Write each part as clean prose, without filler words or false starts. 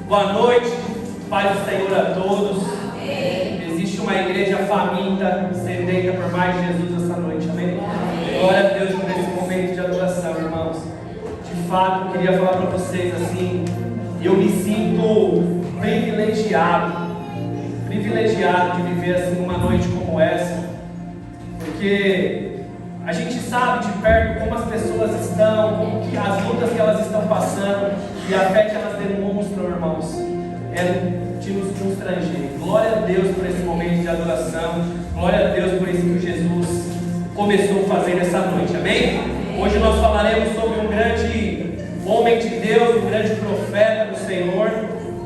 Boa noite, paz do Senhor a todos. Amém. Existe uma igreja faminta, sedenta por mais de Jesus essa noite, amém? Amém. Glória a Deus por esse momento de adoração, irmãos. De fato, eu queria falar para vocês assim, eu me sinto privilegiado de viver assim uma noite como essa, porque a gente sabe de perto como as pessoas estão, como que as lutas que elas estão passando e a fé que elas demonstram, irmãos, é de nos constranger. Glória a Deus por esse momento de adoração, glória a Deus por isso que Jesus começou a fazer nessa noite, amém? Hoje nós falaremos sobre um grande homem de Deus, um grande profeta do Senhor,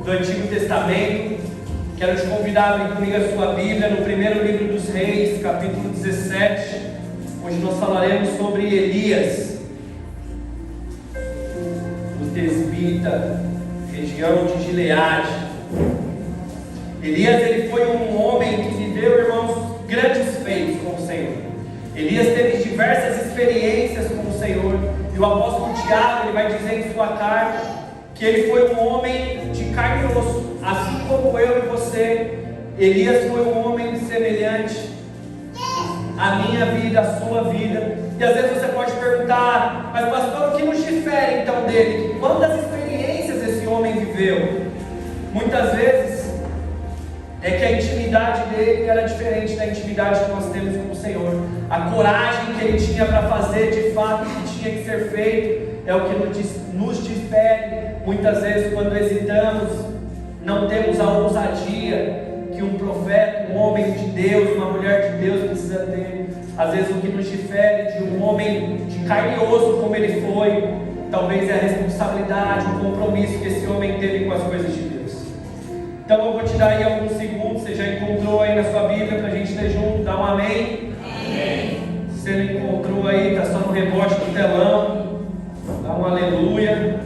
do Antigo Testamento. Quero te convidar a abrir comigo a sua Bíblia no primeiro livro dos Reis, capítulo 17. Hoje nós falaremos sobre Elias, o tesbita, região de Gileade. Elias, ele foi um homem que viveu, irmãos, grandes feitos com o Senhor. Elias teve diversas experiências com o Senhor. E o apóstolo Tiago, ele vai dizer em sua carta que ele foi um homem de carne e osso, assim como eu e você. Elias foi um homem semelhante a minha vida, a sua vida. E às vezes você pode perguntar: mas pastor, o que nos difere então dele? Quantas experiências esse homem viveu? Muitas vezes é que a intimidade dele era diferente da intimidade que nós temos com o Senhor. A coragem que ele tinha para fazer de fato o que tinha que ser feito é o que nos difere. Muitas vezes, quando hesitamos, não temos a ousadia que um profeta, um homem de Deus, uma mulher de Deus precisa ter. Às vezes o que nos difere de um homem de carne e osso como ele foi, talvez é a responsabilidade, o compromisso que esse homem teve com as coisas de Deus. Então eu vou te dar aí alguns segundos. Você já encontrou aí na sua Bíblia para a gente ler junto? Dá um amém? Amém. Se você não encontrou aí, está só no rebote do telão, dá um aleluia.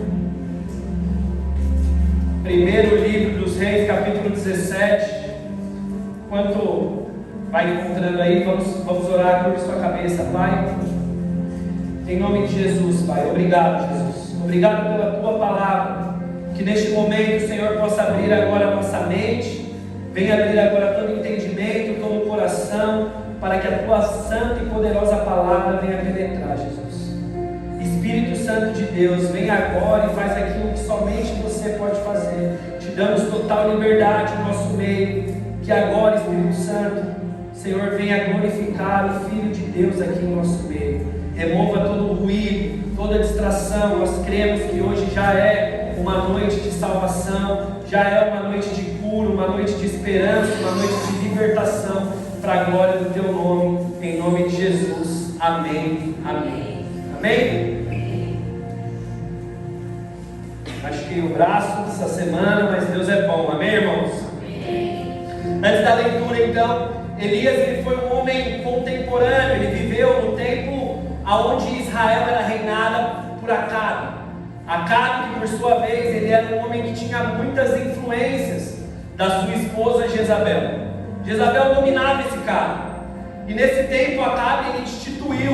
Primeiro livro dos Reis, capítulo 17. Enquanto vai encontrando aí, vamos orar por sua cabeça, Pai. Em nome de Jesus, Pai. Obrigado, Jesus. Obrigado pela Tua palavra. Que neste momento o Senhor possa abrir agora a nossa mente. Venha abrir agora todo entendimento, todo coração, para que a Tua santa e poderosa palavra venha penetrar, Jesus. Espírito Santo de Deus, vem agora e faz aquilo que somente Você pode fazer. Te damos total liberdade no nosso meio. Que agora, Espírito Santo, Senhor, venha glorificar o Filho de Deus aqui no nosso meio. Remova todo o ruído, toda a distração. Nós cremos que hoje já é uma noite de salvação, já é uma noite de cura, uma noite de esperança, uma noite de libertação, para a glória do Teu nome, em nome de Jesus. Amém, amém, amém. Machuquei o braço essa semana, mas Deus é bom, amém, irmãos? Antes da leitura, então, Elias, ele foi um homem contemporâneo. Ele viveu no tempo onde Israel era reinada por Acabe. Acabe, que por sua vez, ele era um homem que tinha muitas influências da sua esposa Jezabel. Jezabel dominava esse cara. E nesse tempo, Acabe, ele instituiu,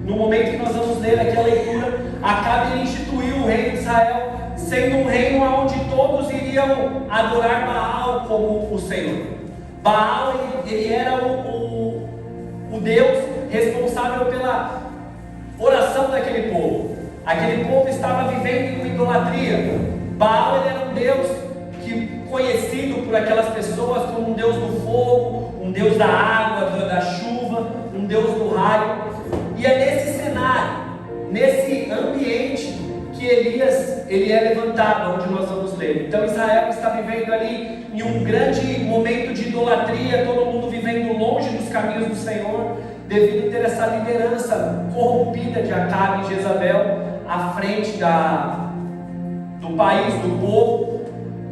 no momento que nós vamos ler aqui a leitura, Acabe, ele instituiu o reino de Israel, sendo um reino onde todos iriam adorar Baal como o Senhor. Baal, ele era o Deus responsável pela oração daquele povo. Aquele povo estava vivendo em idolatria. Baal, ele era um Deus conhecido por aquelas pessoas como um Deus do fogo, um Deus da água, da chuva, um Deus do raio. E é nesse cenário, nesse ambiente, que Elias, ele é levantado, onde nós vamos ler. Então Israel está vivendo ali em um grande momento de idolatria, todo mundo vivendo longe dos caminhos do Senhor, devido a ter essa liderança corrompida de Acabe e Jezabel à frente do país, do povo.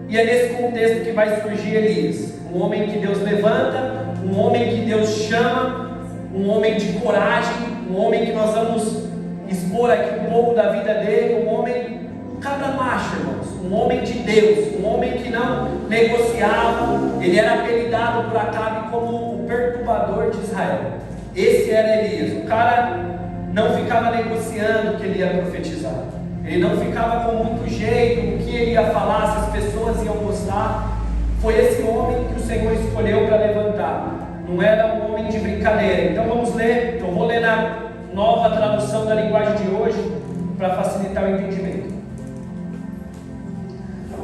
E é nesse contexto que vai surgir Elias, um homem que Deus levanta, um homem que Deus chama, um homem de coragem, um homem que nós vamos expor aqui um pouco da vida dele, um homem cabra macho, irmãos, um homem de Deus, um homem que não negociava. Ele era apelidado por Acabe como o perturbador de Israel. Esse era Elias. O cara não ficava negociando o que ele ia profetizar. Ele não ficava com muito jeito o que ele ia falar, se as pessoas iam foi esse homem que o Senhor escolheu para levantar. Não era um homem de brincadeira. Então vamos ler, eu vou ler na nova tradução da linguagem de hoje, para facilitar o entendimento.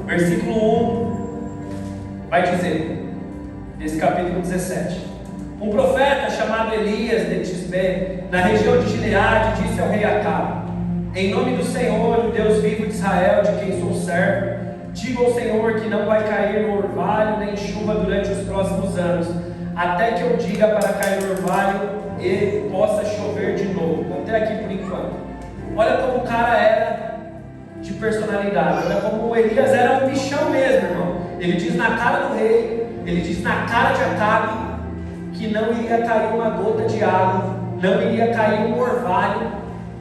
Versículo 1 vai dizer, nesse capítulo 17: um profeta chamado Elias de Tisbé, na região de Gileade, disse ao rei Acabe: em nome do Senhor, o Deus vivo de Israel, de quem sou servo, diga ao Senhor que não vai cair orvalho nem chuva durante os próximos anos, até que eu diga para cair orvalho e possa chover de novo. Até aqui por enquanto. Olha como o cara era de personalidade, olha como o Elias era um bichão mesmo, irmão. Ele diz na cara do rei, ele diz na cara de Acabe, que não iria cair uma gota de água, não iria cair um orvalho,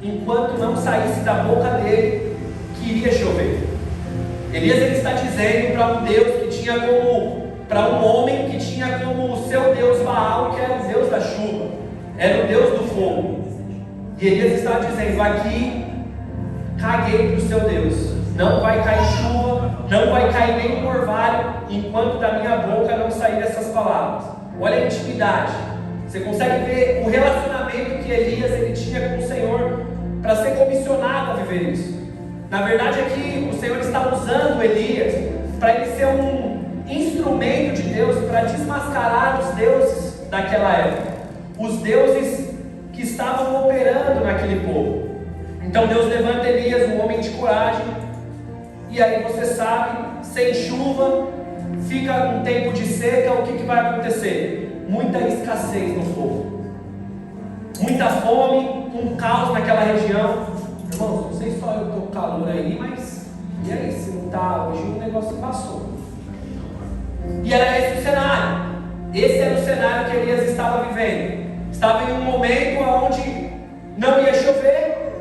enquanto não saísse da boca dele que iria chover. Elias ele está dizendo para um Deus que tinha como, para um homem que tinha como o seu Deus Baal, que era o Deus da chuva, era o Deus do fogo. E Elias está dizendo: aqui caguei para o seu Deus, não vai cair chuva, não vai cair nenhum orvalho, enquanto da minha boca não sair essas palavras. Olha a intimidade, você consegue ver o relacionamento que Elias ele tinha com o Senhor, para ser comissionado a viver isso. Na verdade aqui o Senhor está usando Elias para ele ser um instrumento de Deus para desmascarar os deuses daquela época, os deuses que estavam operando naquele povo. Então Deus levanta Elias, um homem de coragem, e aí você sabe, sem chuva, fica um tempo de seca, o que vai acontecer? Muita escassez no povo, muita fome, um caos naquela região. Irmãos, não sei só eu estou com calor aí, mas e aí, se não está hoje, o negócio passou. E era esse o cenário, esse era o cenário que Elias estava vivendo. Estava em um momento onde não ia chover,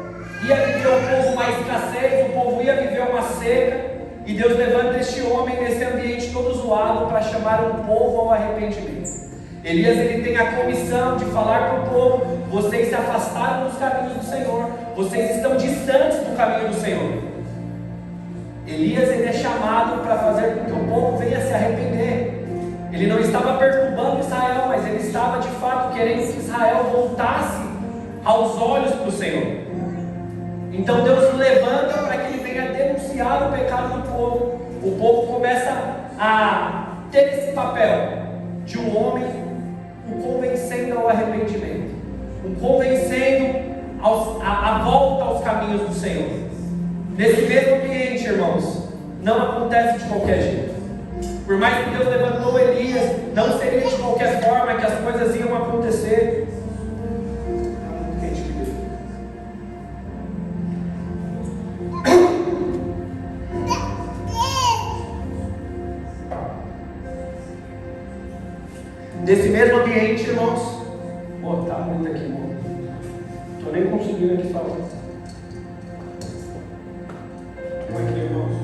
ia viver o povo uma escassez, o povo ia viver uma seca, e Deus levanta este homem nesse ambiente todo zoado para chamar um povo ao arrependimento. Elias ele tem a comissão de falar para o povo: vocês se afastaram dos caminhos do Senhor, vocês estão distantes do caminho do Senhor. Elias ele é chamado para fazer com que o povo venha se arrepender. Ele não estava perturbando Israel, mas ele estava de fato querendo que Israel voltasse aos olhos para o Senhor. Então Deus o levanta para que ele venha denunciar o pecado do povo. O povo começa a ter esse papel de um homem o convencendo ao arrependimento, o convencendo a volta aos caminhos do Senhor. Nesse mesmo ambiente, irmãos, não acontece de qualquer jeito. Por mais que Deus levantou Elias, não seria de qualquer forma que as coisas iam acontecer. Nesse mesmo ambiente, irmãos, tá muito aqui, irmão. Estou nem conseguindo aqui falar. Como é que é, irmãos?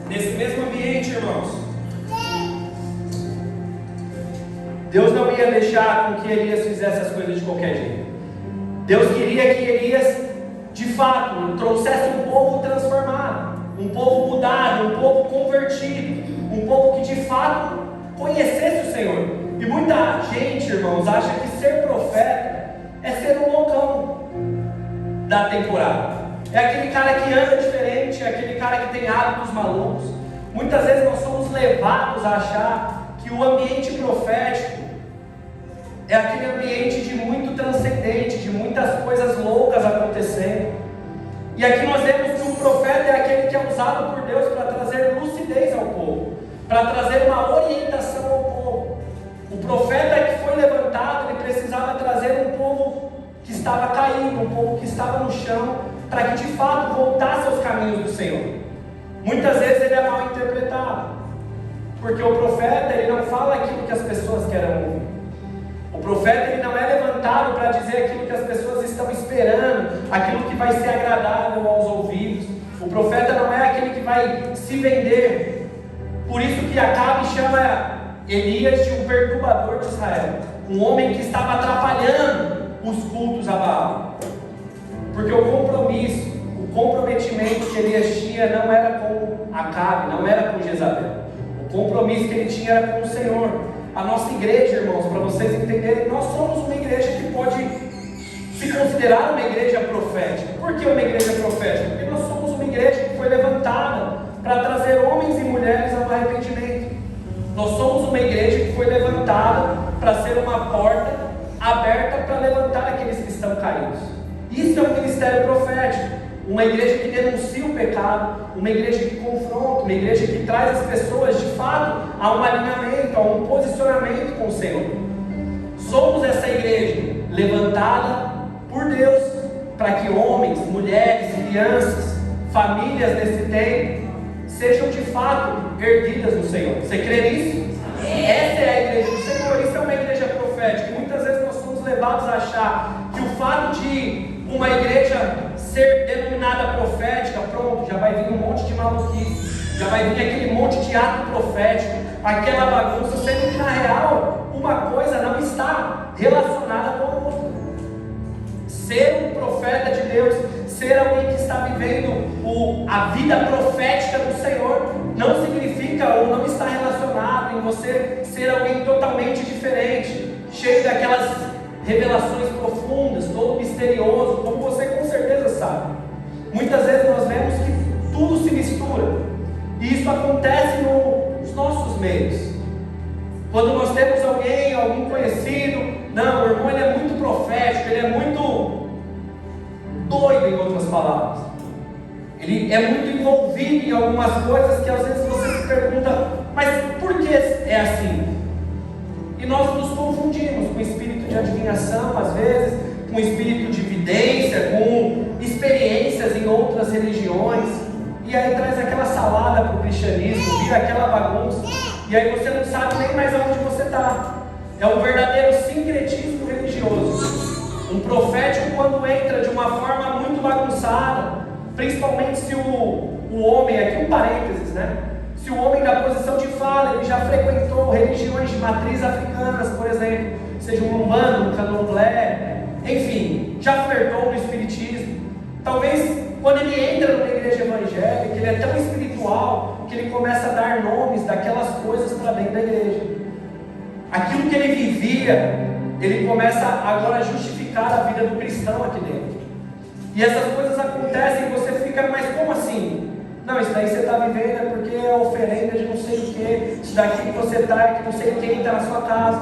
Nesse mesmo ambiente, irmãos, Deus não ia deixar com que Elias fizesse as coisas de qualquer jeito. Deus queria que Elias de fato trouxesse um povo transformado, um povo mudado, um povo convertido, um povo que de fato conhecesse o Senhor. E muita gente, irmãos, acha que ser profeta é ser um loucão da temporada, é aquele cara que anda diferente, é aquele cara que tem hábitos malucos. Muitas vezes nós somos levados a achar que o ambiente profético é aquele ambiente de muito transcendente, de muitas coisas loucas acontecendo. E aqui nós vemos que o profeta é aquele que é usado por Deus para trazer lucidez ao povo, para trazer uma orientação ao povo. O profeta que foi levantado, ele precisava trazer um povo que estava caído, um povo que estava no chão, para que de fato voltasse aos caminhos do Senhor. Muitas vezes ele é mal interpretado, porque o profeta ele não fala aquilo que as pessoas querem ouvir. O profeta ele não é levantado para dizer aquilo que as pessoas estão esperando, aquilo que vai ser agradável aos ouvidos. O profeta não é aquele que vai se vender. Por isso que Acabe chama Elias de um perturbador de Israel, um homem que estava atrapalhando os cultos a Baal. Porque o comprometimento que Elias tinha não era com Acabe, não era com Jezabel. O compromisso que ele tinha era com o Senhor. A nossa igreja, irmãos, para vocês entenderem, nós somos uma igreja que pode se considerar uma igreja profética. Por que uma igreja profética? Porque nós somos uma igreja que foi levantada para trazer homens e mulheres ao arrependimento. Nós somos uma igreja que foi levantada para ser uma porta aberta para levantar aqueles que estão caídos. Isso é um ministério profético. Uma igreja que denuncia o pecado, uma igreja que confronta, uma igreja que traz as pessoas de fato a um alinhamento, a um posicionamento com o Senhor. Somos essa igreja levantada por Deus para que homens, mulheres, crianças, famílias desse tempo sejam de fato erguidas no Senhor. Você crê nisso? Essa é a igreja do Senhor. Isso é uma igreja profética. Muitas vezes nós somos levados a achar que o fato de uma igreja ser denominada profética, pronto, já vai vir um monte de maluquice, já vai vir aquele monte de ato profético, aquela bagunça, sendo que na real uma coisa não está relacionada com a outra. Ser um profeta de Deus, ser alguém que está vivendo a vida profética do Senhor, não significa ou não está relacionado em você ser alguém totalmente diferente, cheio daquelas revelações profundas, todo misterioso, como você com certeza sabe. Muitas vezes nós vemos que tudo se mistura, e isso acontece nos nossos meios. Quando nós temos algum conhecido, não, o irmão ele é muito profético, ele é muito doido, em outras palavras. Ele é muito envolvido em algumas coisas que às vezes você se pergunta, mas por que é assim? E nós nos confundimos com o espírito de adivinhação, às vezes, com o espírito de vidência, com experiências em outras religiões, e aí traz aquela salada para o cristianismo, vira aquela bagunça, e aí você não sabe nem mais aonde você está. É um verdadeiro sincretismo religioso. Um profético, quando entra de uma forma muito bagunçada, principalmente se o homem, aqui um parênteses, né? Se o homem da posição de fala, ele já frequentou religiões de matriz africanas, por exemplo, seja um umbanda, um candomblé, enfim, já flertou no espiritismo. Talvez quando ele entra numa igreja evangélica, ele é tão espiritual que ele começa a dar nomes daquelas coisas para dentro da igreja. Aquilo que ele vivia, ele começa agora a justificar a vida do cristão aqui dentro. E essas coisas acontecem e você fica, mas como assim? Não, isso daí você está vivendo é porque é oferenda de não sei o que, isso daqui que você está é que não sei quem está na sua casa.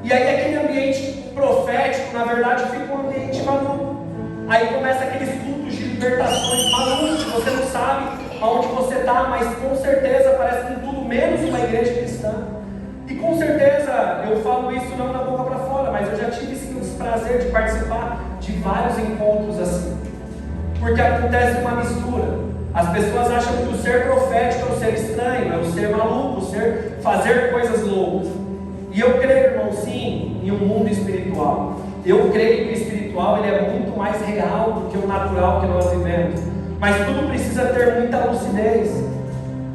E aí aquele ambiente profético, na verdade, fica um ambiente maluco. Aí começa aqueles cultos de libertações malucos, você não sabe aonde você está, mas com certeza parece com tudo menos uma igreja cristã. E com certeza, eu falo isso não da boca para fora, mas eu já tive sim o prazer de participar de vários encontros assim. Porque acontece uma mistura. As pessoas acham que o ser profético é o ser estranho, é o ser maluco, o ser fazer coisas loucas. E eu creio, irmão, sim, em um mundo espiritual. Eu creio que o espiritual ele é muito mais real do que o natural que nós vivemos. Mas tudo precisa ter muita lucidez.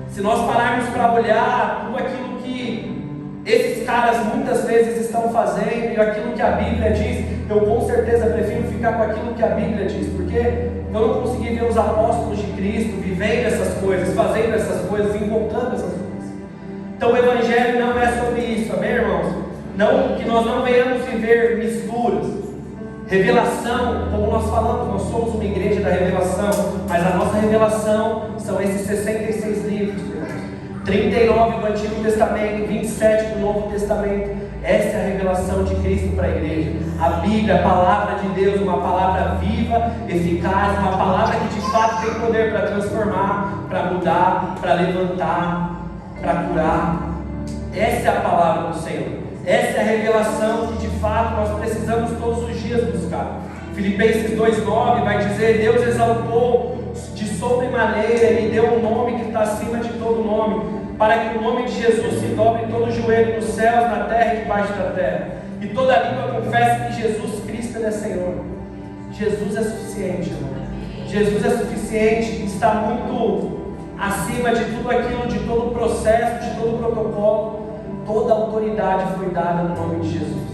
Se nós pararmos para olhar tudo aquilo que esses caras muitas vezes estão fazendo e aquilo que a Bíblia diz, eu com certeza prefiro ficar com aquilo que a Bíblia diz, porque eu não consegui ver os apóstolos de Cristo vivendo essas coisas, fazendo essas coisas, invocando essas coisas. Então o Evangelho não é sobre isso, amém, irmãos? Não, que nós não venhamos viver misturas. Revelação, como nós falamos, nós somos uma igreja da revelação, mas a nossa revelação são esses 66 livros, irmãos. 39 do Antigo Testamento, 27 do Novo Testamento. Essa é a revelação de Cristo para a igreja. A Bíblia, a palavra de Deus, uma palavra viva, eficaz, uma palavra que de fato tem poder para transformar, para mudar, para levantar, para curar. Essa é a palavra do Senhor. Essa é a revelação que de fato nós precisamos todos os dias buscar. Filipenses 2,9 vai dizer: Deus exaltou de sobremaneira e deu um nome que está acima de todo nome, para que o nome de Jesus se dobre todo o joelho nos céus, na terra e debaixo da terra, e toda língua confesse que Jesus Cristo é Senhor. Jesus é suficiente, irmão. Jesus é suficiente, está muito acima de tudo aquilo, de todo o processo, de todo o protocolo. Toda a autoridade foi dada no nome de Jesus.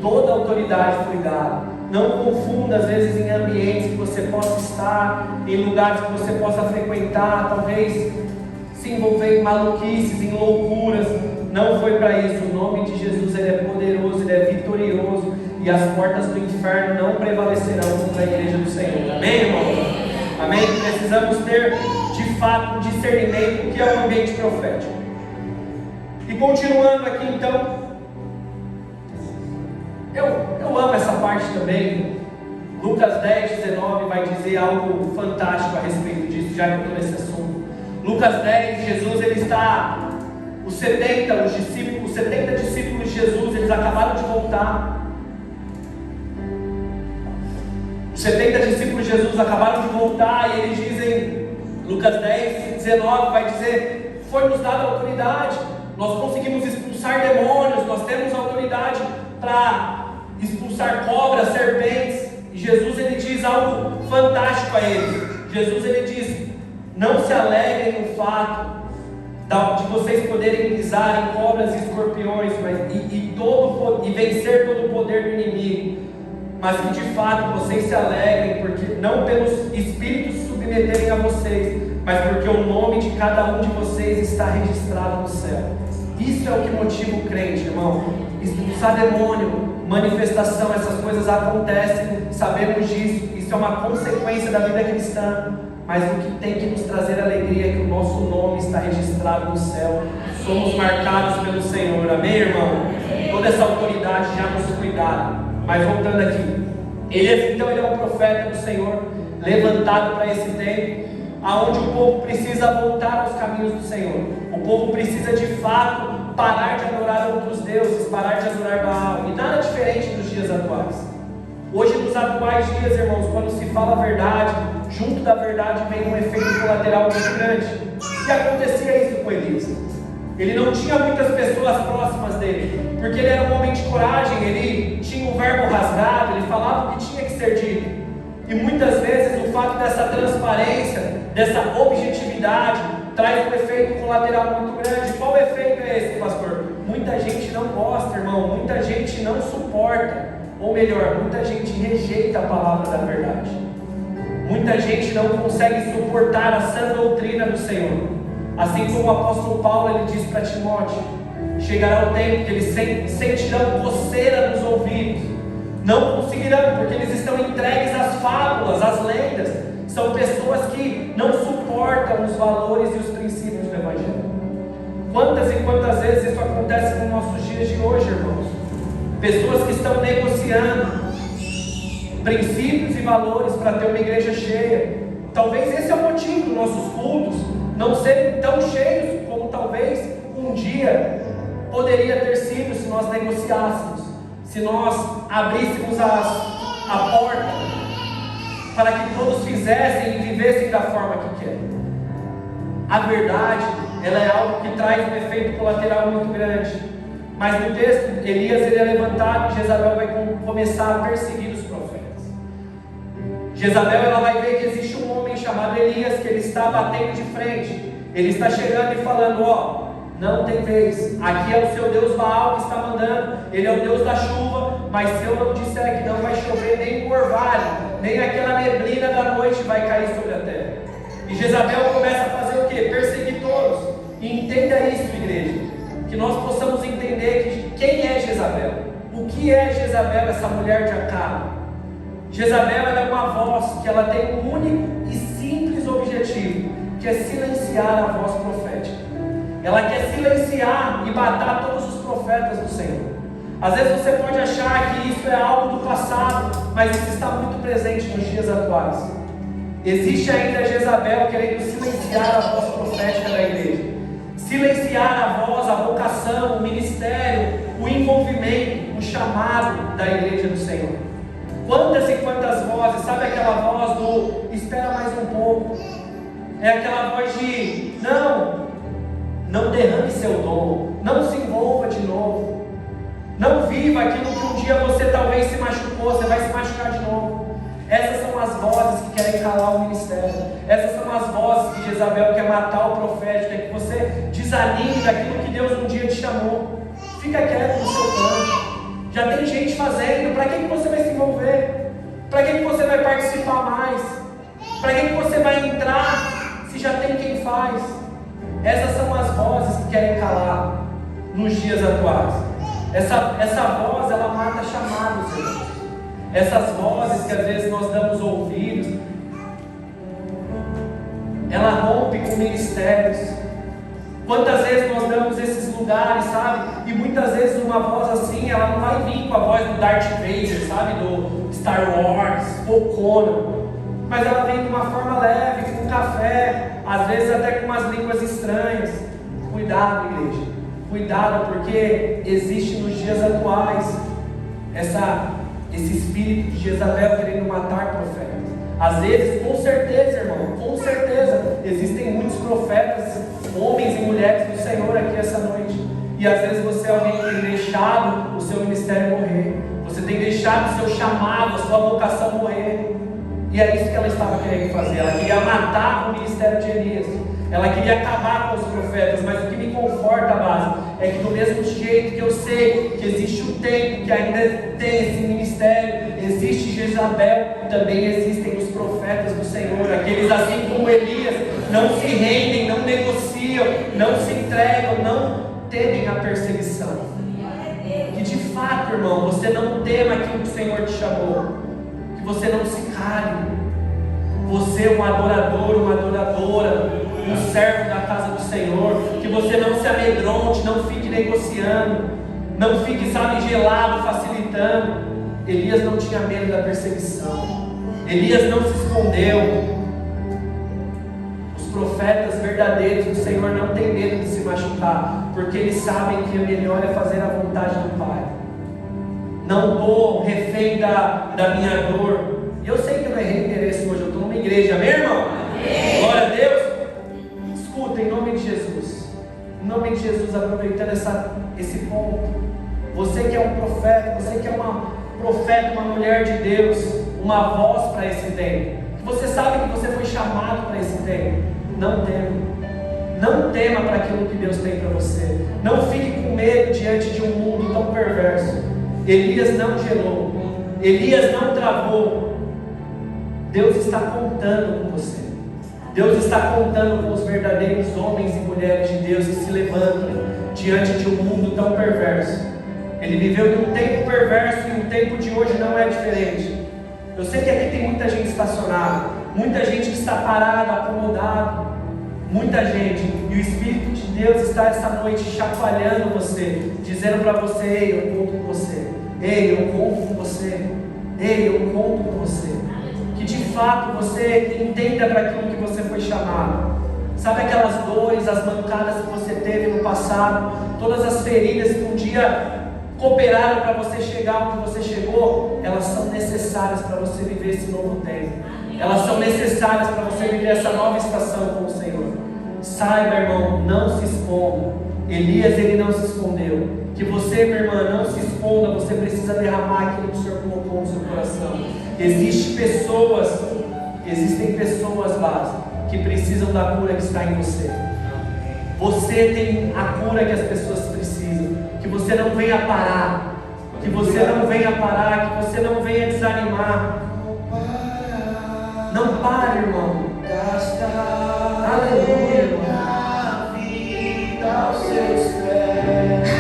Toda a autoridade foi dada. Não confunda, às vezes, em ambientes que você possa estar, em lugares que você possa frequentar, talvez se envolver em maluquices, em loucuras. Não foi para isso. O nome de Jesus, ele é poderoso, ele é vitorioso, e as portas do inferno não prevalecerão contra a igreja do Senhor. Amém, irmão? Amém? Precisamos ter, de fato, um discernimento do que é um ambiente profético. E continuando aqui, então, eu amo essa parte também. Lucas 10, 19 vai dizer algo fantástico a respeito disso, já que eu estou nesse assunto. Lucas 10, Jesus, ele está, os 70 discípulos de Jesus, eles acabaram de voltar. Os 70 discípulos de Jesus acabaram de voltar, e eles dizem, Lucas 10, 19 vai dizer: foi-nos dada autoridade, nós conseguimos expulsar demônios, nós temos autoridade para expulsar cobras, serpentes. E Jesus, ele diz algo fantástico a eles. Jesus, ele diz: não se alegrem no fato de vocês poderem pisar em cobras e escorpiões, e vencer todo o poder do inimigo, mas que de fato vocês se alegrem, porque não pelos espíritos se submeterem a vocês, mas porque o nome de cada um de vocês está registrado no céu. Isso é o que motiva o crente, irmão. Expulsar demônio, manifestação, essas coisas acontecem, sabemos disso. Isso é uma consequência da vida cristã. Mas o que tem que nos trazer alegria é que o nosso nome está registrado no céu. Somos marcados pelo Senhor, amém, irmão? Toda essa autoridade já nos foi dada. Mas voltando aqui, ele é um profeta do Senhor, levantado para esse tempo, aonde o povo precisa voltar aos caminhos do Senhor. O povo precisa de fato parar de adorar outros deuses, parar de adorar Baal, e nada diferente dos dias atuais. Hoje, nos atuais dias, irmãos, quando se fala a verdade, junto da verdade vem um efeito colateral muito grande. E acontecia isso com Elias. Ele não tinha muitas pessoas próximas dele, porque ele era um homem de coragem, ele tinha um verbo rasgado, ele falava o que tinha que ser dito. E muitas vezes o fato dessa transparência, dessa objetividade, traz um efeito colateral muito grande. Qual efeito é esse, pastor? Muita gente não gosta, irmão, muita gente não suporta, ou melhor, muita gente rejeita a palavra da verdade. Muita gente não consegue suportar a sã doutrina do Senhor. Assim como o apóstolo Paulo, ele diz para Timóteo: chegará o tempo que eles sentirão coceira nos ouvidos, não conseguirão, porque eles estão entregues às fábulas, às lendas. São pessoas que não suportam os valores e os princípios do Evangelho. Quantas e quantas vezes isso acontece nos nossos dias de hoje, irmãos? Pessoas que estão negociando princípios e valores para ter uma igreja cheia. Talvez esse é o motivo dos nossos cultos não serem tão cheios como talvez um dia poderia ter sido, se nós negociássemos, se nós abríssemos a porta para que todos fizessem e vivessem da forma que querem. A verdade, ela é algo que traz um efeito colateral muito grande. Mas no texto, Elias, ele é levantado e Jezabel vai começar a perseguir os profetas. Jezabel, ela vai ver que existe um homem chamado Elias, que ele está batendo de frente. Ele está chegando e falando: ó, não tem vez, aqui é o seu Deus Baal que está mandando, ele é o Deus da chuva, mas se eu não disser que não vai chover nem um orvalho, nem aquela neblina da noite vai cair sobre a terra. E Jezabel começa a fazer o quê? Perseguir todos. E entenda isso, igreja, que nós possamos entender quem é Jezabel. O que é Jezabel, essa mulher de Acabe? Jezabel, ela é uma voz que ela tem um único e simples objetivo, que é silenciar a voz profética. Ela quer silenciar e matar todos os profetas do Senhor. Às vezes você pode achar que isso é algo do passado, mas isso está muito presente nos dias atuais. Existe ainda Jezabel querendo silenciar a voz profética da igreja, silenciar a voz, a vocação, o ministério, o envolvimento, o chamado da igreja do Senhor. Quantas e quantas vozes, sabe aquela voz do espera mais um pouco? É aquela voz de não derrame seu dom, não se envolva de novo, não viva aquilo que um dia você talvez se machucou, você vai se machucar de novo. Essas são as vozes que querem calar o ministério. Essas são as vozes que Jezabel quer matar o profético, é que você desanime daquilo que Deus um dia te chamou. Fica quieto no seu canto. Já tem gente fazendo, para que você vai se envolver? atuais. Essas são as vozes que querem calar nos dias atuais. Essa voz, ela mata chamados, irmãos. Essas vozes que às vezes nós damos ouvidos, ela rompe com ministérios. Quantas vezes nós damos esses lugares, sabe? E muitas vezes uma voz assim, ela não vai vir com a voz do Darth Vader, sabe? Do Star Wars, ou Conan. Mas ela vem de uma forma leve, com café, às vezes até com umas línguas estranhas. Cuidado, igreja. Cuidado, porque existe nos dias atuais esse espírito de Jezabel querendo matar profetas. Às vezes, com certeza, irmão, com certeza, existem muitos profetas, homens e mulheres do Senhor aqui essa noite. E às vezes você é alguém que tem deixado o seu ministério morrer. Você tem deixado o seu chamado, a sua vocação morrer. E é isso que ela estava querendo fazer. Ela queria matar o ministério de Elias. Ela queria acabar com os profetas. Mas o que me conforta, base, é que do mesmo jeito que eu sei que existe um tempo que ainda tem esse ministério, existe Jezabel, também existem os profetas do Senhor. Aqueles assim como Elias, não se rendem, não negociam, não se entregam, não temem a perseguição. Que de fato, irmão, você não tema aquilo que o Senhor te chamou. Que você não se cale. Você é um adorador, uma adoradora, um servo da casa do Senhor. Que você não se amedronte, não fique negociando, não fique, sabe, gelado, facilitando. Elias não tinha medo da perseguição. Elias não se escondeu. Os profetas verdadeiros do Senhor não têm medo de se machucar, porque eles sabem que o melhor é fazer a vontade do Pai. Não estou refém da minha dor. E eu sei que eu errei endereço hoje, eu estou numa igreja, amém, irmão? Amém. Glória a Deus. Escuta, em nome de Jesus. Em nome de Jesus, aproveitando esse ponto. Você que é um profeta, você que é uma profeta, uma mulher de Deus, uma voz para esse tempo. Que você sabe que você foi chamado para esse tempo. Não tema. Não tema para aquilo que Deus tem para você. Não fique com medo diante de um mundo tão perverso. Elias não gelou. Elias não travou. Deus está contando com você. Deus está contando com os verdadeiros homens e mulheres de Deus que se levantam diante de um mundo tão perverso. Ele viveu em um tempo perverso e o tempo de hoje não é diferente. Eu sei que aqui tem muita gente estacionada, muita gente que está parada, acomodada, muita gente. E o Espírito de Deus está essa noite chacoalhando você, dizendo para você: ei, eu conto com você. Ei, eu conto com você. Ei, eu conto com você. Que de fato você entenda para aquilo que você foi chamado. Sabe aquelas dores, as mancadas que você teve no passado, todas as feridas que um dia cooperaram para você chegar onde você chegou, elas são necessárias para você viver esse novo tempo. Elas são necessárias para você viver essa nova estação com o Senhor. Saiba, irmão, não se esconda. Elias, ele não se escondeu. Que você, minha irmã, não se esconda. Você precisa derramar aquilo que o Senhor colocou no seu coração. Existem pessoas, base, que precisam da cura que está em você. Você tem a cura que as pessoas precisam. Que você não venha parar. Que você não venha parar. Que você não venha desanimar. Não pare, irmão. Aleluia, irmão. Vida aos seus pés.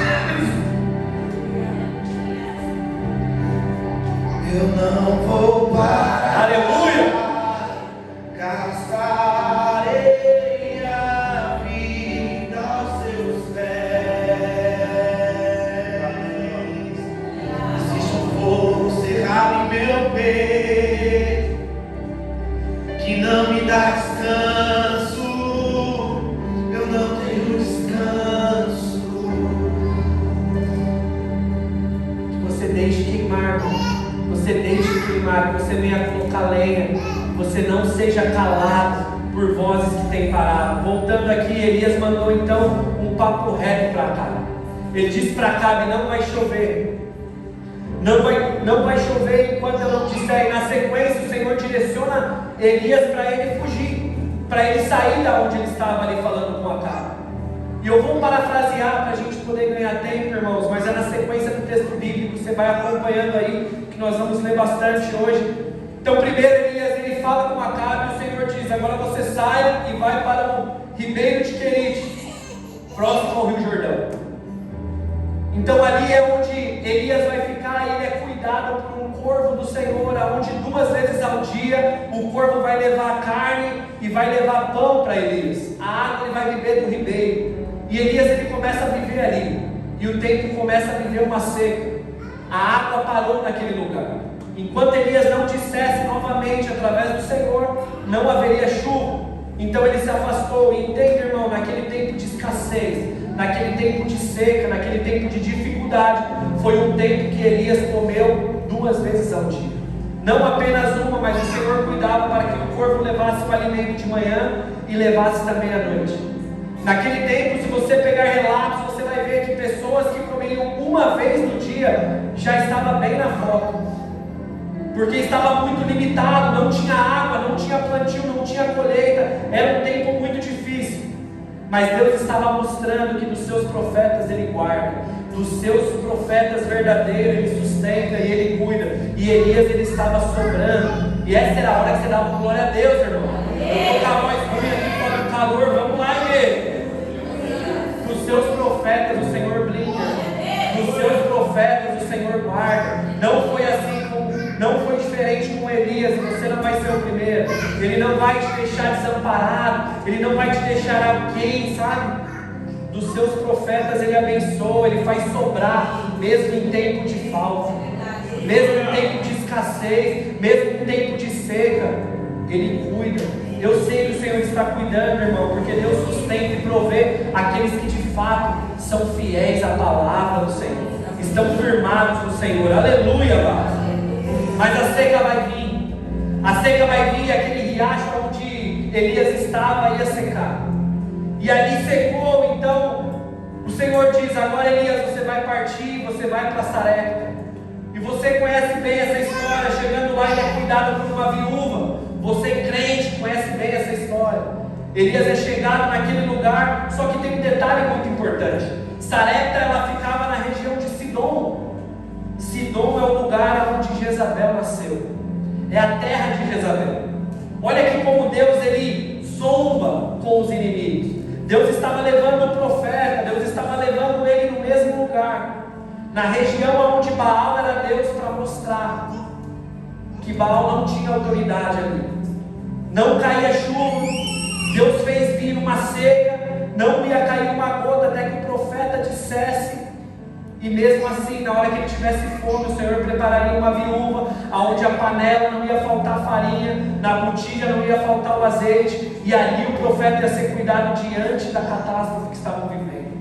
Eu não vou parar. Aleluia. Gastarei a vida aos seus pés. Existe um fogo cerrado em meu peito que não me dá descanso. Eu não tenho descanso. Que você deixe queimar, irmão. Você deixe queimar, que você venha colocar lenha, você não seja calado por vozes que têm parado. Voltando aqui, Elias mandou então um papo reto para Acabe. Ele disse para Acabe: não vai chover, não vai chover enquanto eu não disser. E na sequência o Senhor direciona Elias para ele fugir, para ele sair da onde ele estava ali falando com Acabe. E eu vou parafrasear para a gente poder ganhar tempo, irmãos, mas é na sequência do texto bíblico, você vai acompanhando aí, que nós vamos ler bastante hoje. Então primeiro Elias ele fala com Acabe e o Senhor diz: agora você sai e vai para o ribeiro de Querite, próximo ao Rio Jordão. Então ali é onde Elias vai ficar, e ele é cuidado por um corvo do Senhor, onde 2 vezes ao dia o corvo vai levar carne e vai levar pão para Elias. A água ele vai beber do ribeiro. E Elias ele começa a viver ali. E o tempo começa a viver uma seca. A água parou naquele lugar. Enquanto Elias não dissesse novamente através do Senhor, não haveria chuva. Então ele se afastou. E entende, irmão, naquele tempo de escassez, naquele tempo de seca, naquele tempo de dificuldade, foi um tempo que Elias comeu 2 vezes ao dia. Não apenas uma, mas o Senhor cuidava para que o corvo levasse o alimento de manhã e levasse também à noite. Naquele tempo, se você pegar relatos, você vai ver que pessoas que comiam 1 vez no dia já estava bem na foto, porque estava muito limitado, não tinha água, não tinha plantio, não tinha colheita, era um tempo muito difícil. Mas Deus estava mostrando que dos seus profetas Ele guarda, dos seus profetas verdadeiros Ele sustenta e Ele cuida. E Elias ele estava sobrando. E essa era a hora que você dava glória a Deus, irmão. Eu vou colocar a voz ruim aqui fora do calor, vamos lá, igreja. Dos seus profetas o Senhor blinda, dos seus profetas o Senhor guarda. Não foi assim, não foi diferente com Elias, e você não vai ser o primeiro. Ele não vai te deixar desamparado, Ele não vai te deixar alguém, sabe? Dos seus profetas Ele abençoa, Ele faz sobrar, mesmo em tempo de falta, mesmo em tempo de escassez, mesmo em tempo de seca, Ele cuida. Eu sei que o Senhor está cuidando, irmão, porque Deus sustenta e provê aqueles que de fato são fiéis à palavra do Senhor, estão firmados no Senhor. Aleluia, amado. Mas a seca vai vir. A seca vai vir, aquele riacho onde Elias estava ia secar. E ali secou, então o Senhor diz: agora Elias, você vai partir, você vai para Sarepta. E você conhece bem essa história. Chegando lá, ele é cuidado por uma viúva. Você crente conhece bem essa história. Elias é chegado naquele lugar, só que tem um detalhe muito importante. Sarepta ela ficava na região de Sidom. Sidom é o lugar onde Jezabel nasceu, é a terra de Jezabel. Olha aqui como Deus ele zomba com os inimigos. Deus estava levando o profeta, Deus estava levando ele no mesmo lugar, na região onde Baal era Deus, para mostrar que Baal não tinha autoridade ali. Não caía chuva, Deus fez vir uma seca, não ia cair uma gota até que o profeta dissesse. E mesmo assim, na hora que ele tivesse fome, o Senhor prepararia uma viúva, onde a panela não ia faltar farinha, na botija não ia faltar o azeite, e ali o profeta ia ser cuidado diante da catástrofe que estavam vivendo.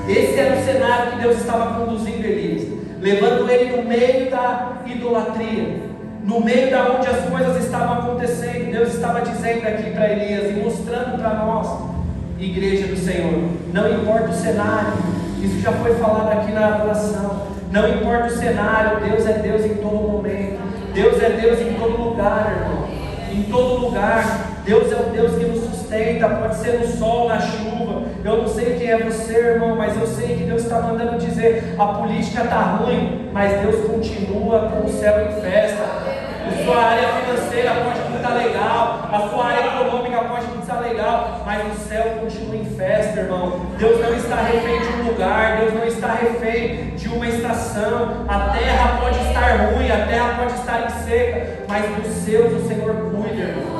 Esse era o cenário que Deus estava conduzindo Elias, levando ele no meio da idolatria, no meio da onde as coisas estavam acontecendo. Deus estava dizendo aqui para Elias e mostrando para nós, igreja do Senhor, não importa o cenário. Isso já foi falado aqui na adoração. Não importa o cenário, Deus é Deus em todo momento. Deus é Deus em todo lugar, irmão. Em todo lugar. Deus é o Deus que nos sustenta. Pode ser no sol, na chuva. Eu não sei quem é você, irmão, mas eu sei que Deus está mandando dizer: a política está ruim, mas Deus continua com o céu em festa. A sua área financeira pode não estar legal, a sua área econômica pode não estar legal, mas o céu continua em festa, irmão. Deus não está refém de um lugar, Deus não está refém de uma estação. A terra pode estar ruim, a terra pode estar em seca, mas dos seus o Senhor cuida, irmão.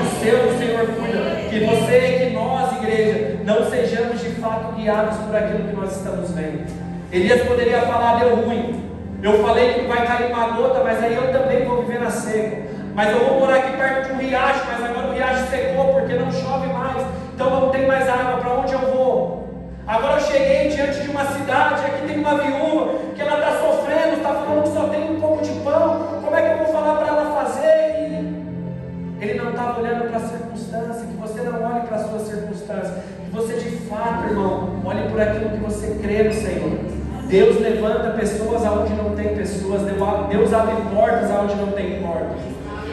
Dos seus o Senhor cuida. Que você, que nós, igreja, não sejamos de fato guiados por aquilo que nós estamos vendo. Elias poderia falar: deu ruim. Eu falei que vai cair uma gota, mas aí eu também vou viver na seca. Mas eu vou morar aqui perto de um riacho, mas agora o riacho secou porque não chove mais. Então não tem mais água, para onde eu vou? Agora eu cheguei diante de uma cidade, aqui tem uma viúva, que ela está sofrendo, está falando que só tem um pouco de pão. Como é que eu vou falar para ela fazer? E ele não estava olhando para a circunstância. Que você não olhe para a sua circunstância, que você de fato, irmão, olhe por aquilo que você crê no Senhor. Deus levanta pessoas aonde não tem pessoas. Deus abre portas aonde não tem portas.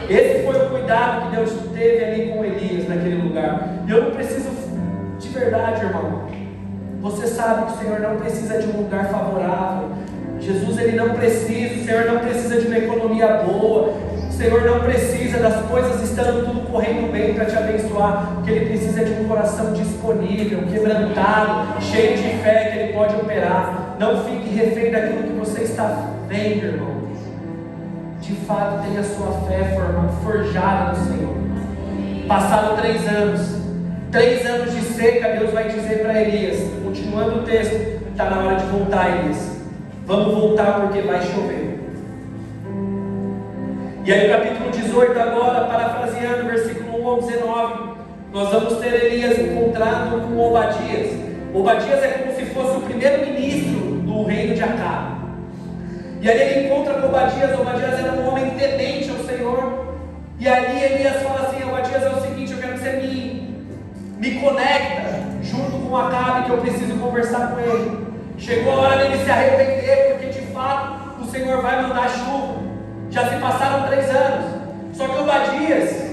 Esse foi o cuidado que Deus teve ali com Elias naquele lugar. E eu não preciso, de verdade, irmão, você sabe que o Senhor não precisa de um lugar favorável. Jesus ele não precisa, o Senhor não precisa de uma economia boa. Senhor não precisa das coisas estando tudo correndo bem para te abençoar, porque Ele precisa de um coração disponível, quebrantado, cheio de fé que Ele pode operar. Não fique refém daquilo que você está vendo, irmão. De fato, tenha a sua fé forjada no Senhor. Passaram 3 anos, 3 anos de seca, Deus vai dizer para Elias, continuando o texto, está na hora de voltar, Elias. Vamos voltar porque vai chover. E aí, no capítulo 18, agora, parafraseando, versículo 1 ao 19, nós vamos ter Elias encontrado com Obadias. Obadias é como se fosse o primeiro-ministro do reino de Acabe. E aí ele encontra com Obadias. Obadias era um homem temente ao Senhor. E ali Elias fala assim: Obadias, é o seguinte, eu quero que você me conecta junto com Acabe, que eu preciso conversar com ele. Chegou a hora dele se arrepender, porque de fato o Senhor vai mandar chuva. Já se passaram 3 anos. Só que Obadias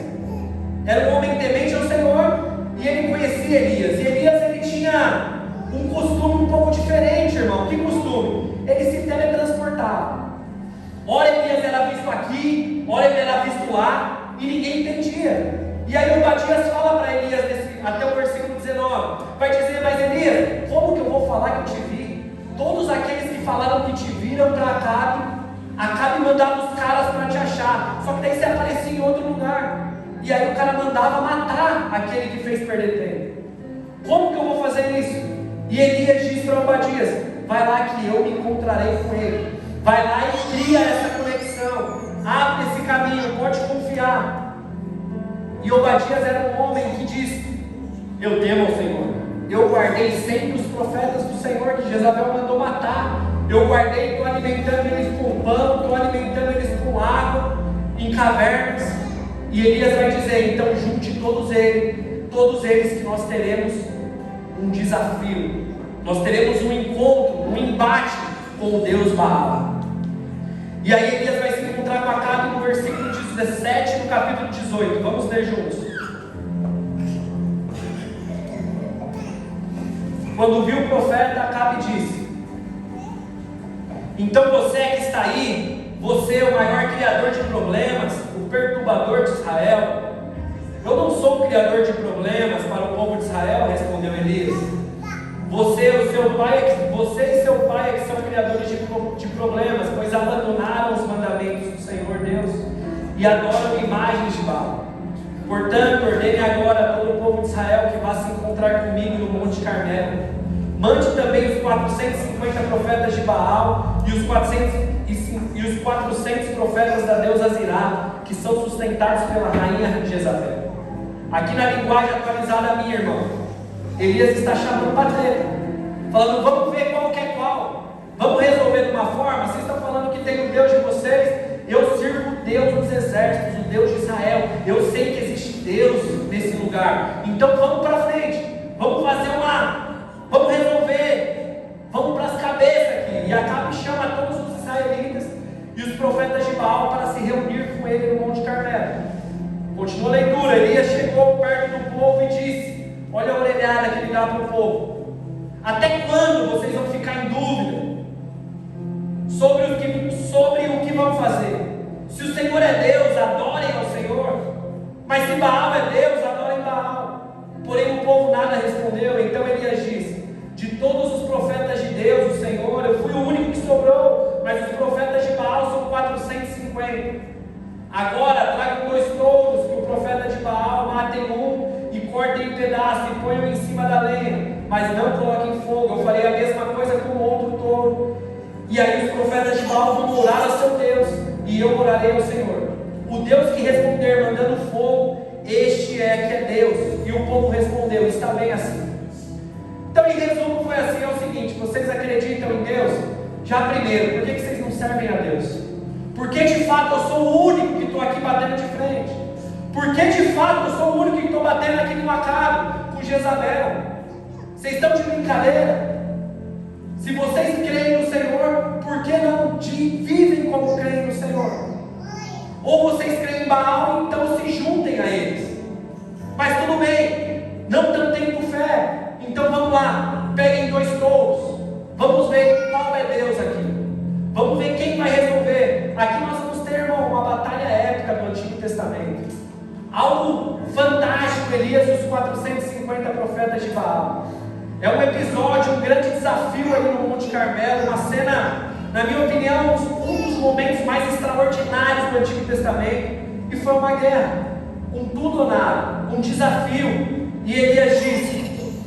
era um homem temente ao Senhor, e ele conhecia Elias. E Elias, ele tinha um costume um pouco diferente, irmão. Que costume? Ele se teletransportava. Ora Elias era visto aqui, ora ele era visto lá, e ninguém entendia. E aí Obadias fala para Elias, até o versículo 19, vai dizer: mas Elias, como que eu vou falar que eu te vi? Todos aqueles que falaram que te viram para Acabe mandava os caras para te achar. Só que daí você aparecia em outro lugar, e aí o cara mandava matar aquele que fez perder tempo. Como que eu vou fazer isso? E Elias diz para Obadias: vai lá que eu me encontrarei com ele. Vai lá e cria essa conexão, abre esse caminho, pode confiar. E Obadias era um homem que diz: eu temo ao Senhor, eu guardei sempre os profetas do Senhor que Jezabel mandou matar. Eu guardei, estou alimentando eles com pão, estou alimentando eles com água, em cavernas. E Elias vai dizer: então junte todos eles que nós teremos um desafio. Nós teremos um encontro, um embate com o Deus Baal. E aí Elias vai se encontrar com Acabe no versículo 17 do capítulo 18. Vamos ler juntos. Quando viu o profeta, Acabe disse: então você que está aí, você é o maior criador de problemas, o perturbador de Israel. Eu não sou o criador de problemas para o povo de Israel, respondeu Elias. Você e seu pai é que são criadores de problemas, pois abandonaram os mandamentos do Senhor Deus e adoram imagens de Baal. Portanto, ordene agora a todo o povo de Israel que vá se encontrar comigo no Monte Carmelo. Mande também os 450 profetas de Baal e os 400 profetas da deusa Zirá, que são sustentados pela rainha Jezabel. Aqui na linguagem atualizada minha, irmão, Elias está chamando para treta, falando: vamos ver qual que é qual, vamos resolver de uma forma. Vocês estão falando que tem o Deus de vocês, eu sirvo o Deus dos exércitos, o Deus de Israel, eu sei que existe Deus nesse lugar, então vamos para frente, vamos resolver, vamos para as cabeças aqui. E Acabe chama todos os israelitas e os profetas de Baal para se reunir com ele no Monte Carmelo. Continua a leitura. Elias chegou perto do povo e disse: olha a orelhada que ele dá para o povo: até quando vocês vão ficar em dúvida sobre o que vão fazer? Se o Senhor é Deus, adorem ao Senhor, mas se Baal é Deus, adorem Baal. Porém o povo nada respondeu. Então Elias disse: de todos os profetas de Deus, o Senhor, eu fui o único que sobrou, mas os profetas de Baal são 450. Agora tragam 2 touros, que o profeta de Baal matem um e cortem em pedaços e ponham em cima da lenha, mas não coloquem fogo. Eu farei a mesma coisa com o outro touro. E aí os profetas de Baal vão orar ao seu Deus, e eu orarei ao Senhor. O Deus que responder mandando fogo, este é que é Deus. E o povo respondeu: está bem assim. Então, em resumo, foi assim: é o seguinte, vocês acreditam em Deus? Já primeiro, por que vocês não servem a Deus? Porque de fato eu sou o único que estou aqui batendo de frente. Porque de fato eu sou o único que estou batendo aqui com Acabe, com Jezabel. Vocês estão de brincadeira? Se vocês creem no Senhor, por que não vivem como creem no Senhor? Ou vocês creem em Baal, então se juntem a eles. Mas tudo bem, não estão tendo fé, então vamos lá, peguem 2 touros, vamos ver qual é Deus aqui, vamos ver quem vai resolver. Aqui nós vamos ter, irmão, uma batalha épica Testamento. Algo fantástico, Elias e os 450 profetas de Baal. É um episódio, um grande desafio ali no Monte Carmelo, uma cena, na minha opinião, um dos momentos mais extraordinários do Antigo Testamento, e foi uma guerra, um tudo ou nada, um desafio. E Elias disse: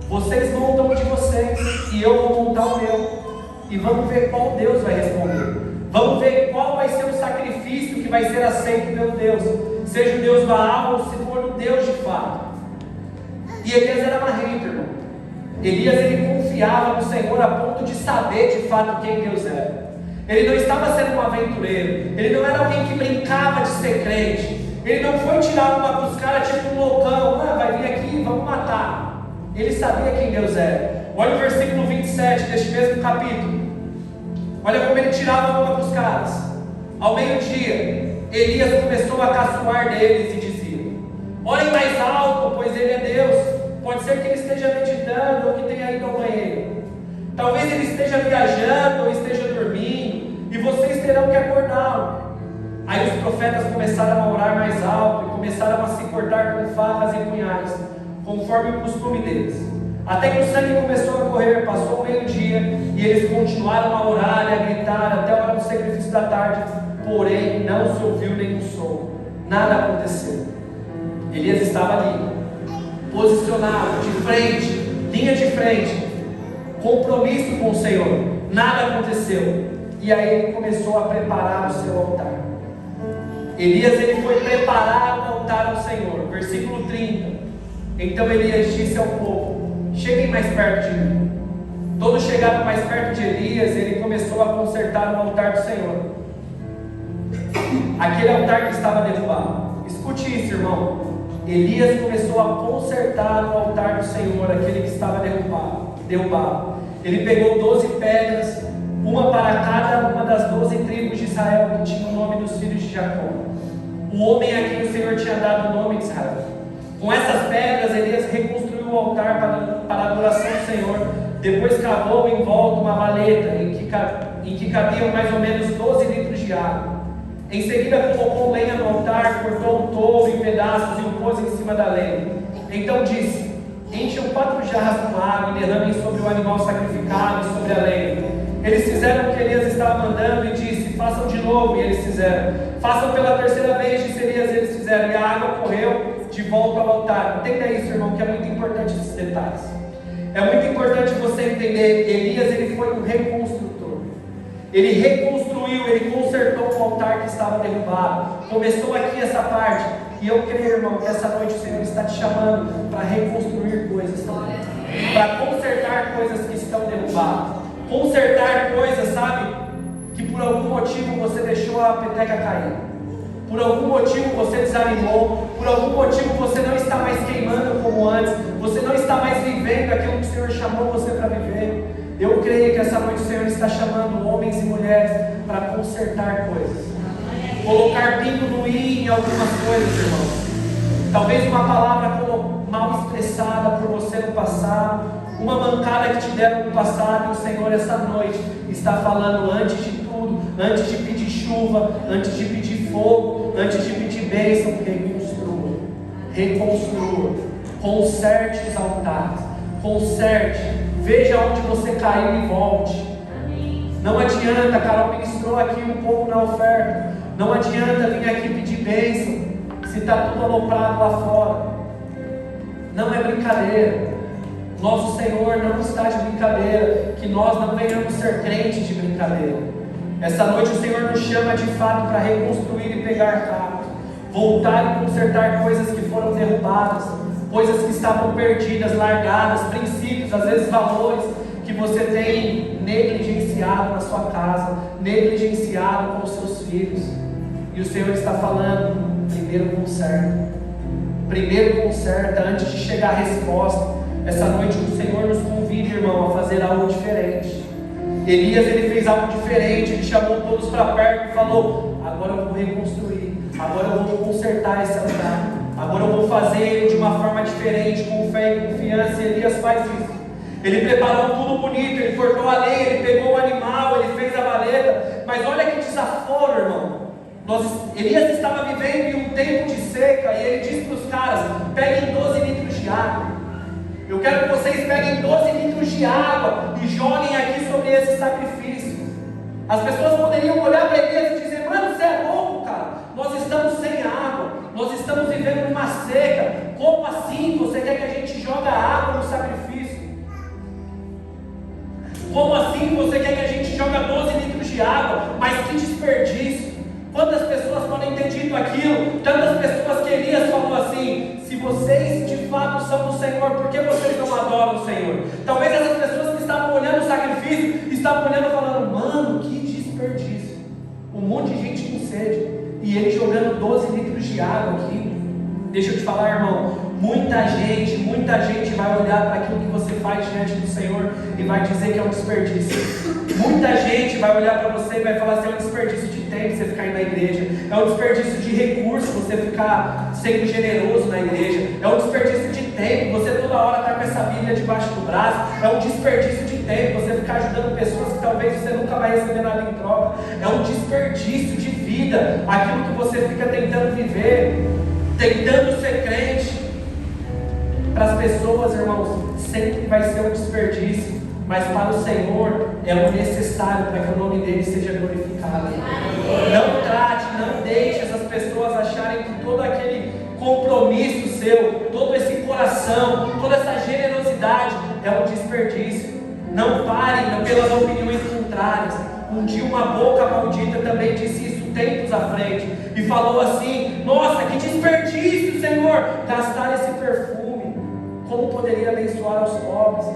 vocês montam o de vocês e eu vou montar o meu, e vamos ver qual Deus vai responder. Vamos ver qual vai ser o sacrifício que vai ser aceito pelo Deus, seja o Deus Baal ou se for o Deus de fato. E Elias era marrento, irmão. Elias, ele confiava no Senhor a ponto de saber de fato quem Deus era. Ele não estava sendo um aventureiro, ele não era alguém que brincava de ser crente, ele não foi tirar uma dos caras tipo um loucão, vai vir aqui, vamos matar. Ele sabia quem Deus era. Olha o versículo 27 deste mesmo capítulo. Olha como ele tirava uma dos caras. Ao meio-dia, Elias começou a caçoar deles e dizia: orem mais alto, pois ele é Deus. Pode ser que ele esteja meditando ou que tenha ido ao banheiro. Talvez ele esteja viajando ou esteja dormindo, e vocês terão que acordá-lo. Aí os profetas começaram a orar mais alto e começaram a se cortar com facas e punhais, conforme o costume deles. Até que o sangue começou a correr, passou o meio-dia, e eles continuaram a orar e a gritar até a hora do sacrifício da tarde. Porém, não se ouviu nenhum som, nada aconteceu. Elias estava ali, posicionado, de frente, linha de frente, compromisso com o Senhor. Nada aconteceu. E aí ele começou a preparar o seu altar. Elias, ele foi preparar o altar ao Senhor. Versículo 30. Então Elias disse ao povo: cheguem mais perto de mim. Todos chegaram mais perto de Elias, ele começou a consertar o altar do Senhor. Aquele altar que estava derrubado. Escute isso, irmão. Elias começou a consertar o altar do Senhor, aquele que estava derrubado. Ele pegou 12 pedras, uma para cada uma das 12 tribos de Israel, que tinha o nome dos filhos de Jacó, o homem a quem o Senhor tinha dado o nome de Israel. Com essas pedras, Elias reconstruiu o altar para a adoração do Senhor. Depois cavou em volta uma valeta em que cabiam mais ou menos 12 litros de água. Em seguida colocou lenha no altar, cortou um touro em pedaços e o pôs em cima da lenha. Então disse: encham 4 jarras com água e derramem sobre o animal sacrificado e sobre a lenha. Eles fizeram o que Elias estava mandando e disse: façam de novo, e eles fizeram. Façam pela terceira vez, disse Elias, e eles fizeram. E a água correu de volta ao altar. Entenda isso, irmão, que é muito importante esses detalhes. É muito importante você entender. Elias, ele foi um reconstrutor. Ele reconstruiu, ele consertou o altar que estava derrubado. Começou aqui essa parte. E eu creio, irmão, que essa noite o Senhor está te chamando para reconstruir coisas também, para consertar coisas que estão derrubadas, consertar coisas, sabe, que por algum motivo você deixou a peteca cair, por algum motivo você desanimou, por algum motivo você não está mais queimando como antes, você não está mais vivendo aquilo que o Senhor chamou você para viver. Eu creio que essa noite o Senhor está chamando homens e mulheres para consertar coisas, colocar pingo no i em algumas coisas, irmãos. Talvez uma palavra mal expressada por você no passado, uma mancada que te deram no passado, e o Senhor essa noite está falando: antes de tudo, antes de pedir chuva, antes de pedir fogo, antes de pedir bênção, reconstrua, conserte os altares, conserte. Veja onde você caiu e volte. Não adianta, Carol ministrou aqui um pouco na oferta. Não adianta vir aqui pedir bênção se está tudo aloprado lá fora. Não é brincadeira. Nosso Senhor não está de brincadeira. Que nós não venhamos ser crentes de brincadeira. Essa noite o Senhor nos chama de fato para reconstruir e pegar carros, voltar e consertar coisas que foram derrubadas, coisas que estavam perdidas, largadas, princípios, às vezes valores que você tem negligenciado na sua casa, negligenciado com os seus filhos. E o Senhor está falando: primeiro conserta antes de chegar a resposta. Essa noite o Senhor nos convida, irmão, a fazer algo diferente. Elias, ele fez algo diferente. Ele chamou todos para perto e falou: agora eu vou reconstruir, agora eu vou consertar esse altar, agora eu vou fazer ele de uma forma diferente, com fé e confiança. E Elias faz isso. Ele preparou tudo bonito, ele cortou a lenha, ele pegou o animal, ele fez a valeta. Mas olha que desaforo, irmão. Elias estava vivendo em um tempo de seca e ele disse para os caras: peguem 12 litros de água. Eu quero que vocês peguem 12 litros de água e joguem aqui sobre esse sacrifício. As pessoas poderiam olhar para Elias e dizer: mano, você é louco, cara. Nós estamos sem água, nós estamos vivendo numa seca. Como assim você quer que a gente jogue água no sacrifício? Como assim você quer que a gente jogue 12 litros de água? Mas que desperdício! Quantas pessoas podem ter dito aquilo? Tantas pessoas que Elias falou assim: se vocês de fato são do Senhor, por que vocês não adoram o Senhor? Talvez essas pessoas que estavam olhando o sacrifício, estavam olhando e falando: mano, que desperdício. Um monte de gente com sede, e ele jogando 12 litros de água aqui. Deixa eu te falar, irmão, muita gente vai olhar para aquilo que você faz diante do Senhor e vai dizer que é um desperdício. Muita gente vai olhar para você e vai falar assim: é um desperdício de tempo você ficar indo na igreja, é um desperdício de recurso você ficar sendo generoso na igreja, é um desperdício de tempo você toda hora estar com essa Bíblia debaixo do braço, é um desperdício de tempo você ficar ajudando pessoas que talvez você nunca vai receber nada em troca, é um desperdício de vida aquilo que você fica tentando viver, tentando ser crente. Para as pessoas, irmãos, sempre vai ser um desperdício, mas para o Senhor é o necessário para que o nome dele seja glorificado. Não trate, não deixe essas pessoas acharem que todo aquele compromisso seu, todo esse coração, toda essa generosidade é um desperdício. Não parem pelas opiniões contrárias. Um dia uma boca maldita também disse isso tempos à frente e falou assim: nossa, que desperdício, Senhor, gastar esse perfume. Como poderia abençoar os pobres?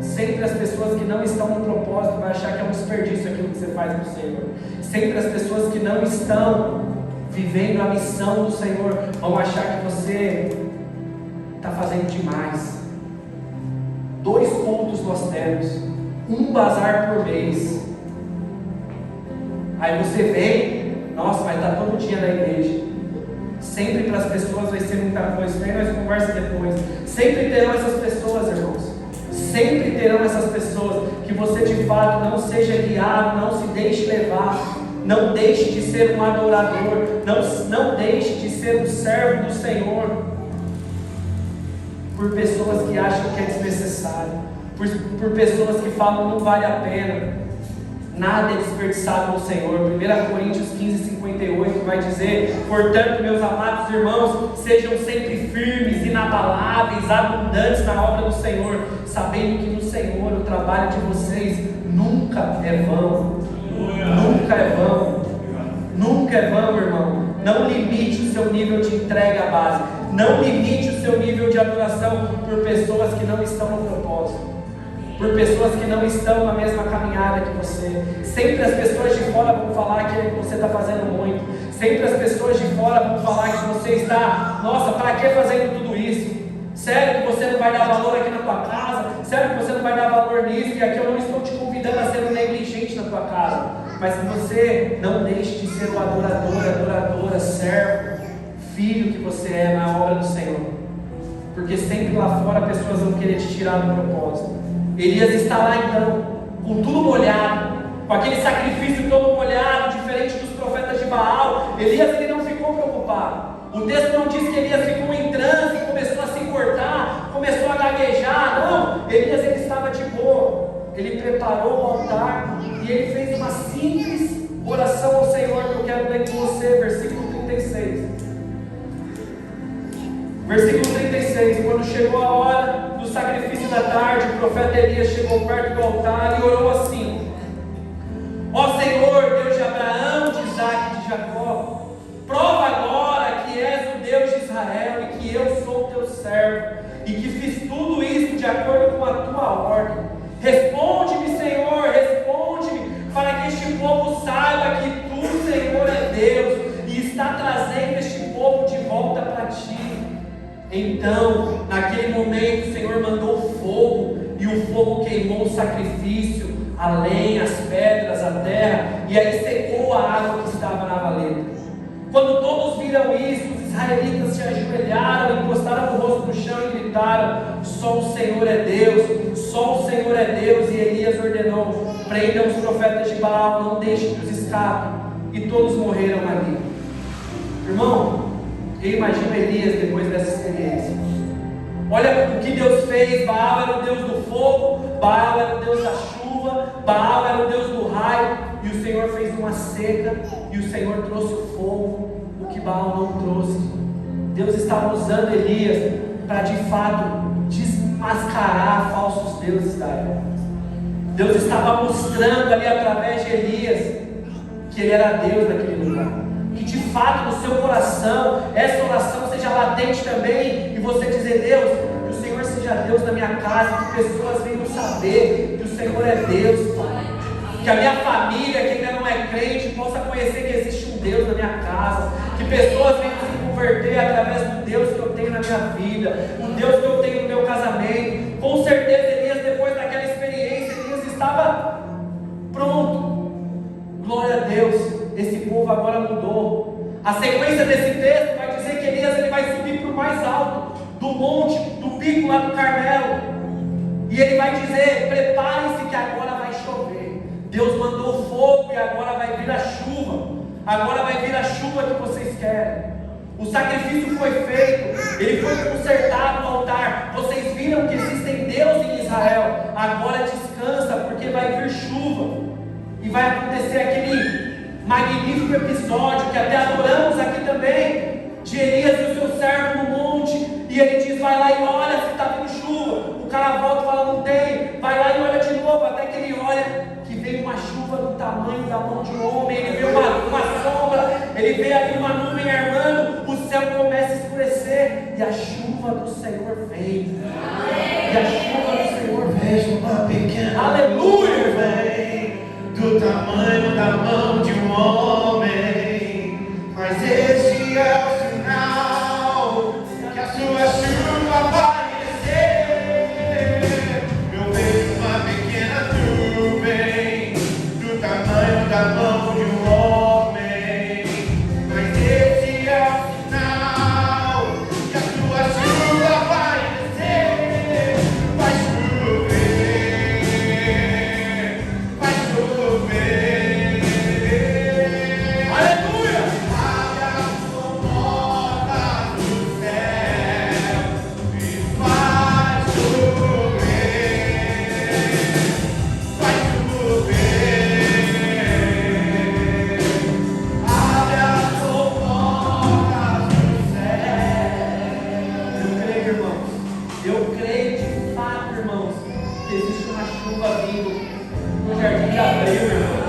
Sempre as pessoas que não estão no propósito vão achar que é um desperdício aquilo que você faz para o Senhor. Sempre as pessoas que não estão vivendo a missão do Senhor vão achar que você está fazendo demais. 2 cultos nós temos, um bazar por mês. Aí você vem, nossa, vai estar todo dia na igreja. Sempre para as pessoas vai ser muita coisa. Isso aí nós conversamos depois. Sempre terão essas pessoas, irmãos. Sempre terão essas pessoas. Que você de fato não seja guiado, não se deixe levar. Não deixe de ser um adorador. Não deixe de ser um servo do Senhor por pessoas que acham que é desnecessário. Por pessoas que falam não vale a pena. Nada é desperdiçado no Senhor. 1 Coríntios 15:58 vai dizer: portanto, meus amados irmãos, sejam sempre firmes, inabaláveis, abundantes na obra do Senhor, sabendo que no Senhor o trabalho de vocês nunca é vão. Nunca é vão. Nunca é vão, irmão. Não limite o seu nível de entrega à base. Não limite o seu nível de adoração por pessoas que não estão no propósito, por pessoas que não estão na mesma caminhada que você. Sempre as pessoas de fora vão falar que você está fazendo muito. Sempre as pessoas de fora vão falar que você está, nossa, para que fazendo tudo isso? Sério que você não vai dar valor aqui na tua casa? Sério que você não vai dar valor nisso? E aqui eu não estou te convidando a ser um negligente na tua casa, mas que você não deixe de ser o adorador, adoradora, servo, filho que você é na obra do Senhor. Porque sempre lá fora pessoas vão querer te tirar do propósito. Elias está lá então, com tudo molhado, com aquele sacrifício todo molhado, diferente dos profetas de Baal. Elias ele não ficou preocupado. O texto não diz que Elias ficou em transe, começou a se cortar, começou a gaguejar. Não, Elias ele estava de boa. Ele preparou o altar e ele fez uma simples oração ao Senhor que eu quero ler com você, versículo 36. Versículo 36, quando chegou a hora do sacrifício da tarde, o profeta Elias chegou perto do altar e orou assim: ó Senhor, Deus de Abraão, de Isaac e de Jacó, prova agora que és o Deus de Israel e que eu sou teu servo e que fiz tudo isso de acordo com a tua ordem. Responde-me, Senhor, responde-me, para que este povo saiba que tu, Senhor, é Deus e está trazendo este povo de volta para ti. Então, naquele momento, o Senhor mandou fogo, e o fogo queimou o sacrifício, a lenha, as pedras, a terra, e aí secou a água que estava na valeta. Quando todos viram isso, os israelitas se ajoelharam, encostaram o rosto no chão e gritaram: só o Senhor é Deus, só o Senhor é Deus. E Elias ordenou: prendam os profetas de Baal, não deixem que os escapem. e todos morreram ali. Irmão, eu imagino Elias depois dessa experiência. Olha o que Deus fez. Baal era o Deus do fogo, Baal era o Deus da chuva, Baal era o Deus do raio, e o Senhor fez uma seca, e o Senhor trouxe o fogo, o que Baal não trouxe. Deus estava usando Elias para de fato desmascarar falsos deuses da época. Deus estava mostrando ali através de Elias que ele era Deus naquele lugar. Que de fato no seu coração essa oração seja latente também, e você dizer: Deus, que o Senhor seja Deus na minha casa, que pessoas venham saber que o Senhor é Deus, Pai. Que a minha família, que ainda não é crente, possa conhecer que existe um Deus na minha casa. Que pessoas venham se converter através do Deus que eu tenho na minha vida, o Deus que eu tenho no meu casamento. Com certeza Elias, depois daquela experiência, Elias estava pronto. Glória a Deus. Esse povo agora mudou. A sequência desse texto vai dizer que Elias ele vai subir para o mais alto do monte, do pico lá do Carmelo, e ele vai dizer: preparem-se que agora vai chover. Deus mandou fogo e agora vai vir a chuva. Agora vai vir a chuva que vocês querem. O sacrifício foi feito, ele foi consertado no altar. Vocês viram que existem deuses em Israel. Agora descansa, porque vai vir chuva e vai acontecer aquele magnífico episódio que até adoramos aqui também, de Elias e o seu servo no monte, e ele diz: vai lá e olha se está vindo chuva. O cara volta e fala: não tem. Vai lá e olha de novo, até que ele olha que veio uma chuva do tamanho da mão de um homem. Ele vê uma sombra, ele vê ali uma nuvem armando, o céu começa a escurecer e a chuva do Senhor vem. E a chuva do Senhor vem. Vejo uma pequena aleluia, vem do tamanho da mão de um homem, mas este é o sinal que a sua chuva vai descer. Eu vejo uma pequena nuvem do tamanho da mão de um homem, mas este é o sinal que a sua chuva vai descer. Vai chover, vai chover. aleluia. Abre as portas do céu e vai chover, vai chover. Abre as portas do céu. Eu creio, irmãos, eu creio de fato, irmãos, que existe uma chuva vindo no Jardim de Abril, irmão.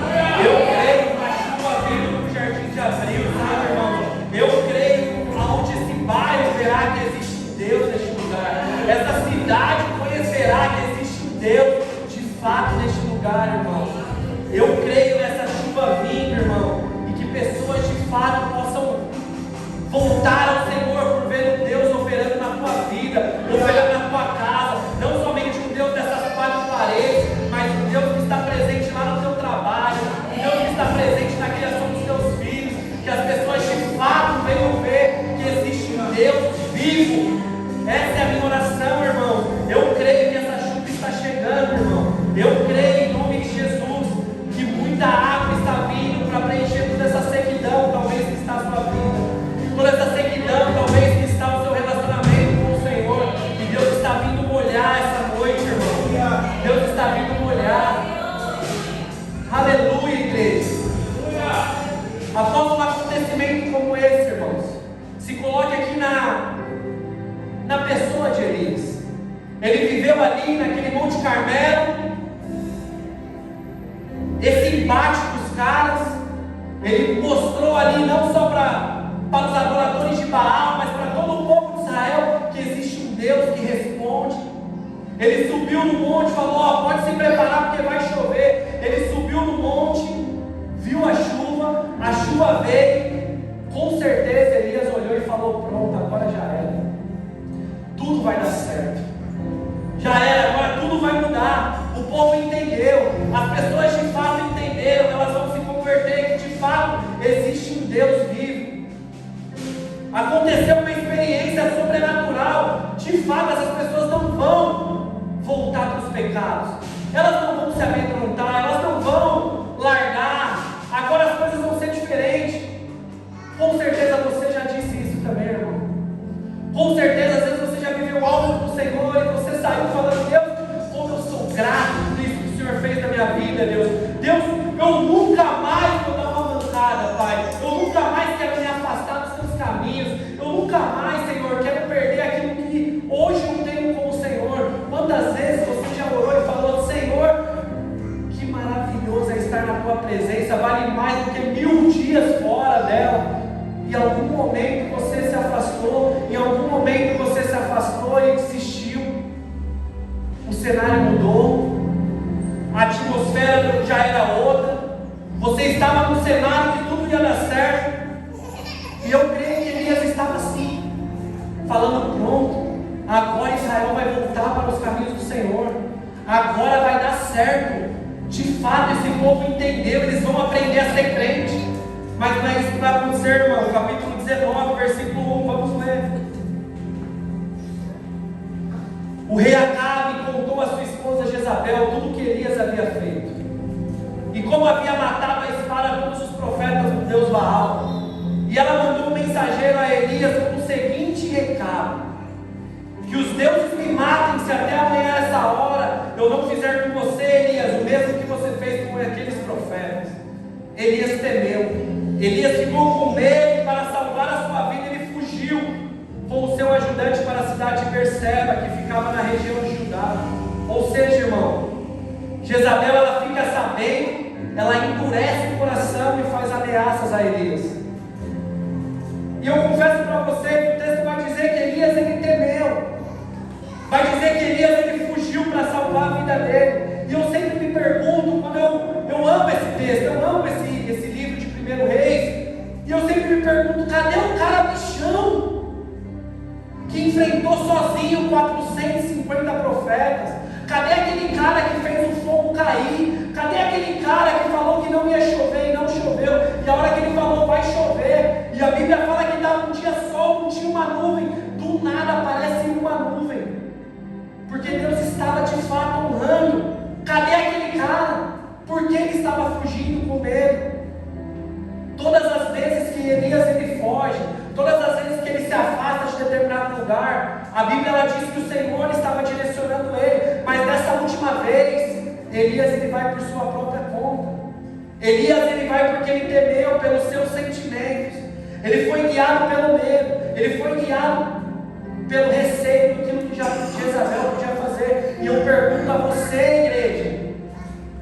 Eu creio uma chuva vindo no Jardim de Abril, sabe, irmão? Eu creio aonde esse bairro verá que existe um Deus neste lugar. Essa cidade conhecerá que existe um Deus de fato neste lugar, irmão. Eu creio nessa chuva vindo, irmão, e que pessoas de fato possam voltar ao Senhor por ver um Deus operando na tua vida, operando na tua casa. Não somente um Deus dessas quatro paredes, mas um Deus que está presente lá no teu trabalho, um Deus que está presente na criação dos teus filhos. Que as pessoas de fato venham ver que existe um Deus vivo. Essa é a minha oração, irmão. Eu creio que essa chuva está chegando, irmão. Eu creio em nome de Jesus que muita água está vindo para preencher toda essa sequidão, talvez que está a sua vida. Toda essa sequidão, talvez que está o seu relacionamento com o Senhor, e Deus está vindo molhar essa noite, irmão. Deus está vindo molhar. Aleluia, igreja. Após um acontecimento como esse, irmãos, se coloque aqui na pessoa de Elias. Ele viveu ali naquele Monte Carmelo, esse embate dos caras. Ele mostrou ali não só para os adoradores de Baal, mas para todo o povo de Israel, que existe um Deus que responde. Ele subiu no monte e falou: ó, pode se preparar porque vai chover. Ele subiu no monte, viu a chuva veio. Com certeza Elias olhou e falou: pronto, agora já era. Tudo vai dar certo. Já era, agora tudo vai mudar. O povo entendeu, as pessoas de fato entenderam, elas vão se converter, que de fato existe um Deus vivo. Aconteceu uma experiência sobrenatural. De fato, essas pessoas não vão voltar para os pecados, elas não vão se amedrontar, elas não vão largar. Agora as coisas vão ser diferentes. Você estava no cenário que tudo ia dar certo. E eu creio que Elias estava assim, falando: pronto, agora Israel vai voltar para os caminhos do Senhor. Agora vai dar certo. De fato, esse povo entendeu, eles vão aprender a ser crente. Mas não é isso que vai acontecer, irmão. Capítulo 19, versículo 1, vamos ler. O rei Acabe contou a sua esposa Jezabel tudo o que Elias havia feito, e como havia matado a espada todos os profetas do Deus Baal. E ela mandou um mensageiro a Elias com o seguinte recado: que os deuses me matem se até amanhã essa hora eu não fizer com você, Elias, o mesmo que você fez com aqueles profetas. Elias temeu. Elias ficou com medo, e para salvar a sua vida ele fugiu com o seu ajudante para a cidade de Berseba, que ficava na região de Judá. Ou seja, irmão, Jezabel, ela fica sabendo, ela endurece o coração e faz ameaças a Elias. E eu confesso para você que o texto vai dizer que Elias ele temeu, vai dizer que Elias ele fugiu para salvar a vida dele. E eu sempre me pergunto, quando eu amo esse texto, eu amo esse livro de 1 Reis, e eu sempre me pergunto: cadê o cara bichão que enfrentou sozinho 450 profetas? Cadê aquele cara que fez o fogo cair? Cadê aquele cara que falou que não ia chover e não choveu? E a hora que ele falou vai chover, e a Bíblia fala que estava um dia sol, não tinha uma nuvem, do nada aparece uma nuvem, porque Deus estava de fato honrando. Cadê aquele cara? Por que ele estava fugindo com medo? Todas as vezes que Elias ele foge, todas as vezes que ele se afasta de determinado lugar, a Bíblia ela diz que o Senhor estava direcionando ele. Mas dessa última vez, Elias ele vai por sua própria conta. Elias ele vai porque ele temeu pelos seus sentimentos. Ele foi guiado pelo medo. Ele foi guiado pelo receio daquilo que Jezabel podia fazer. E eu pergunto a você, igreja,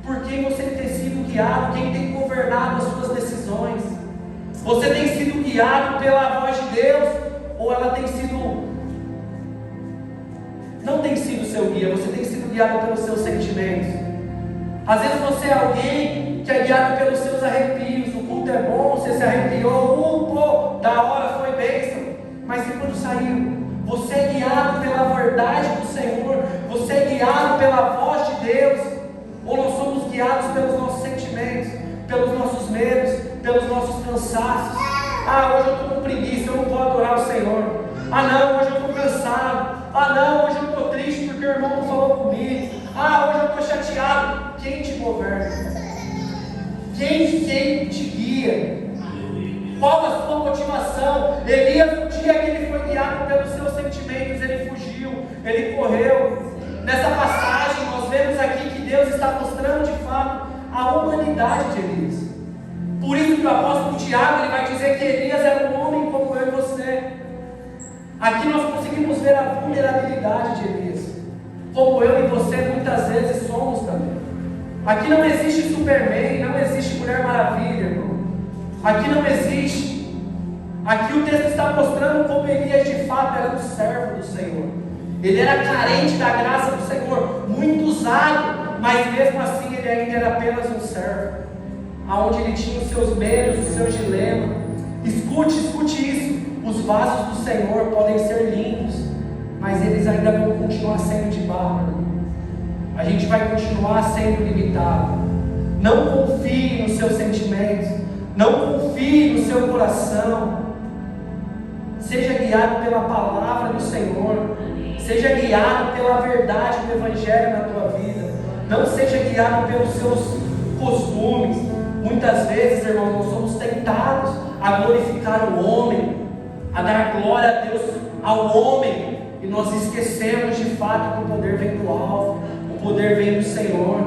por quem você tem sido guiado? Quem tem governado as suas decisões? Você tem sido guiado pela voz de Deus? Ou ela tem sido... não tem sido seu guia, você tem sido guiado pelos seus sentimentos? Às vezes você é alguém que é guiado pelos seus arrepios. O culto é bom, você se arrepiou, da hora, foi bênção. Mas e quando saiu? Você é guiado pela verdade do Senhor? Você é guiado pela voz de Deus? Ou nós somos guiados pelos nossos sentimentos, pelos nossos medos, pelos nossos cansaços? Ah, hoje eu estou com preguiça, eu não vou adorar o Senhor. Ah não, hoje eu estou cansado. Ah não, hoje eu estou triste porque o irmão não falou comigo. Ah, hoje eu estou chateado. Quem te governa? Quem te guia? Qual a sua motivação? Elias, no dia que ele foi guiado pelos seus sentimentos, ele fugiu, ele correu. Nessa passagem nós vemos aqui que Deus está mostrando de fato a humanidade de Elias. Por isso que o apóstolo Tiago ele vai dizer que Elias era um homem como eu e você. Aqui nós conseguimos ver a vulnerabilidade de Elias, como eu e você muitas vezes somos também. Aqui não existe Superman, não existe Mulher Maravilha, irmão. Aqui não existe. Aqui o texto está mostrando como Elias de fato era um servo do Senhor. Ele era carente da graça do Senhor, muito usado, mas mesmo assim ele ainda era apenas um servo, aonde ele tinha os seus medos, os seus dilemas. Escute isso. Os vasos do Senhor podem ser lindos, mas eles ainda vão continuar sendo de barro. A gente vai continuar sendo limitado. Não confie nos seus sentimentos, não confie no seu coração. Seja guiado pela palavra do Senhor, seja guiado pela verdade do Evangelho na tua vida. Não seja guiado pelos seus costumes. Muitas vezes, irmão, nós somos tentados a glorificar o homem, a dar glória a Deus ao homem, e nós esquecemos de fato que o poder vem do alto, o poder vem do Senhor.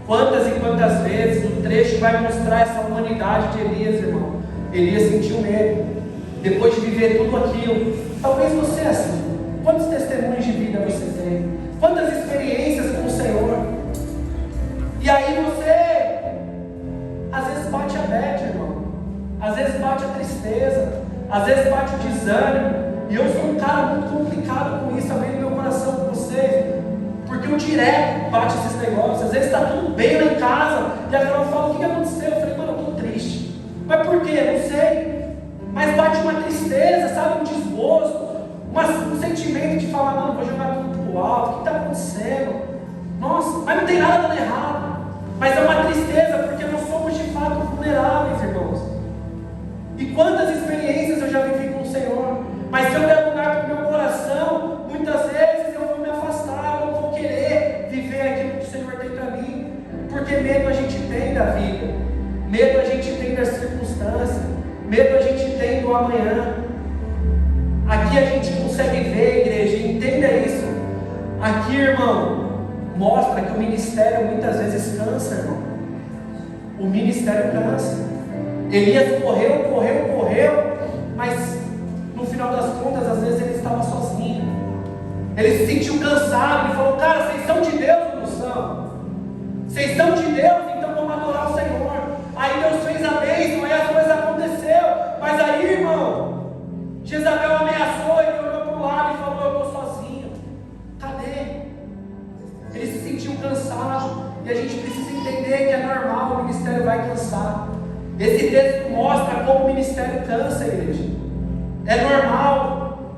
Quantas e quantas vezes o trecho vai mostrar essa humanidade de Elias, irmão. Elias sentiu medo, depois de viver tudo aquilo. Talvez você é assim. Quantos testemunhos de vida você tem? Quantas experiências com o Senhor? E aí você, às vezes bate a bad, irmão. Às vezes bate a tristeza, às vezes bate o desânimo. E eu sou um cara muito complicado com isso, abrindo meu coração com vocês, porque Porque o direto bate esses negócios. Às vezes está tudo bem lá em casa, e a Carol fala: o que aconteceu? Eu falei: mano, eu estou triste. Mas por quê? Não sei. Mas bate uma tristeza, sabe? Um desgosto, um sentimento de falar: mano, vou jogar tudo pro alto, o que está acontecendo? Nossa, mas não tem nada dando errado. Mas é uma tristeza, porque nós somos de fato vulneráveis, irmãos. E quantas experiências eu já vivi com o Senhor. Mas se eu der lugar para o meu coração, muitas vezes eu vou me afastar, eu não vou querer viver aquilo que o Senhor tem para mim. Porque medo a gente tem da vida, medo a gente tem das circunstâncias, medo a gente tem do amanhã. Aqui a gente consegue ver, igreja, entenda isso. Aqui, irmão, mostra que o ministério muitas vezes cansa, irmão. O ministério cansa. Elias correu, mas no final das contas, às vezes ele estava sozinho. Ele se sentiu cansado, ele falou: cara, vocês são de Deus ou não são? Vocês são de Deus, então vamos adorar o Senhor. Aí Deus fez a bênção, aí as coisas aconteceram. Mas aí, irmão, Jezabel ameaçou, ele olhou para o lado e falou: eu estou sozinho. Cadê? Ele se sentiu cansado. E a gente precisa entender que é normal, o ministério vai cansar. Esse texto mostra como o ministério cansa, igreja. É normal.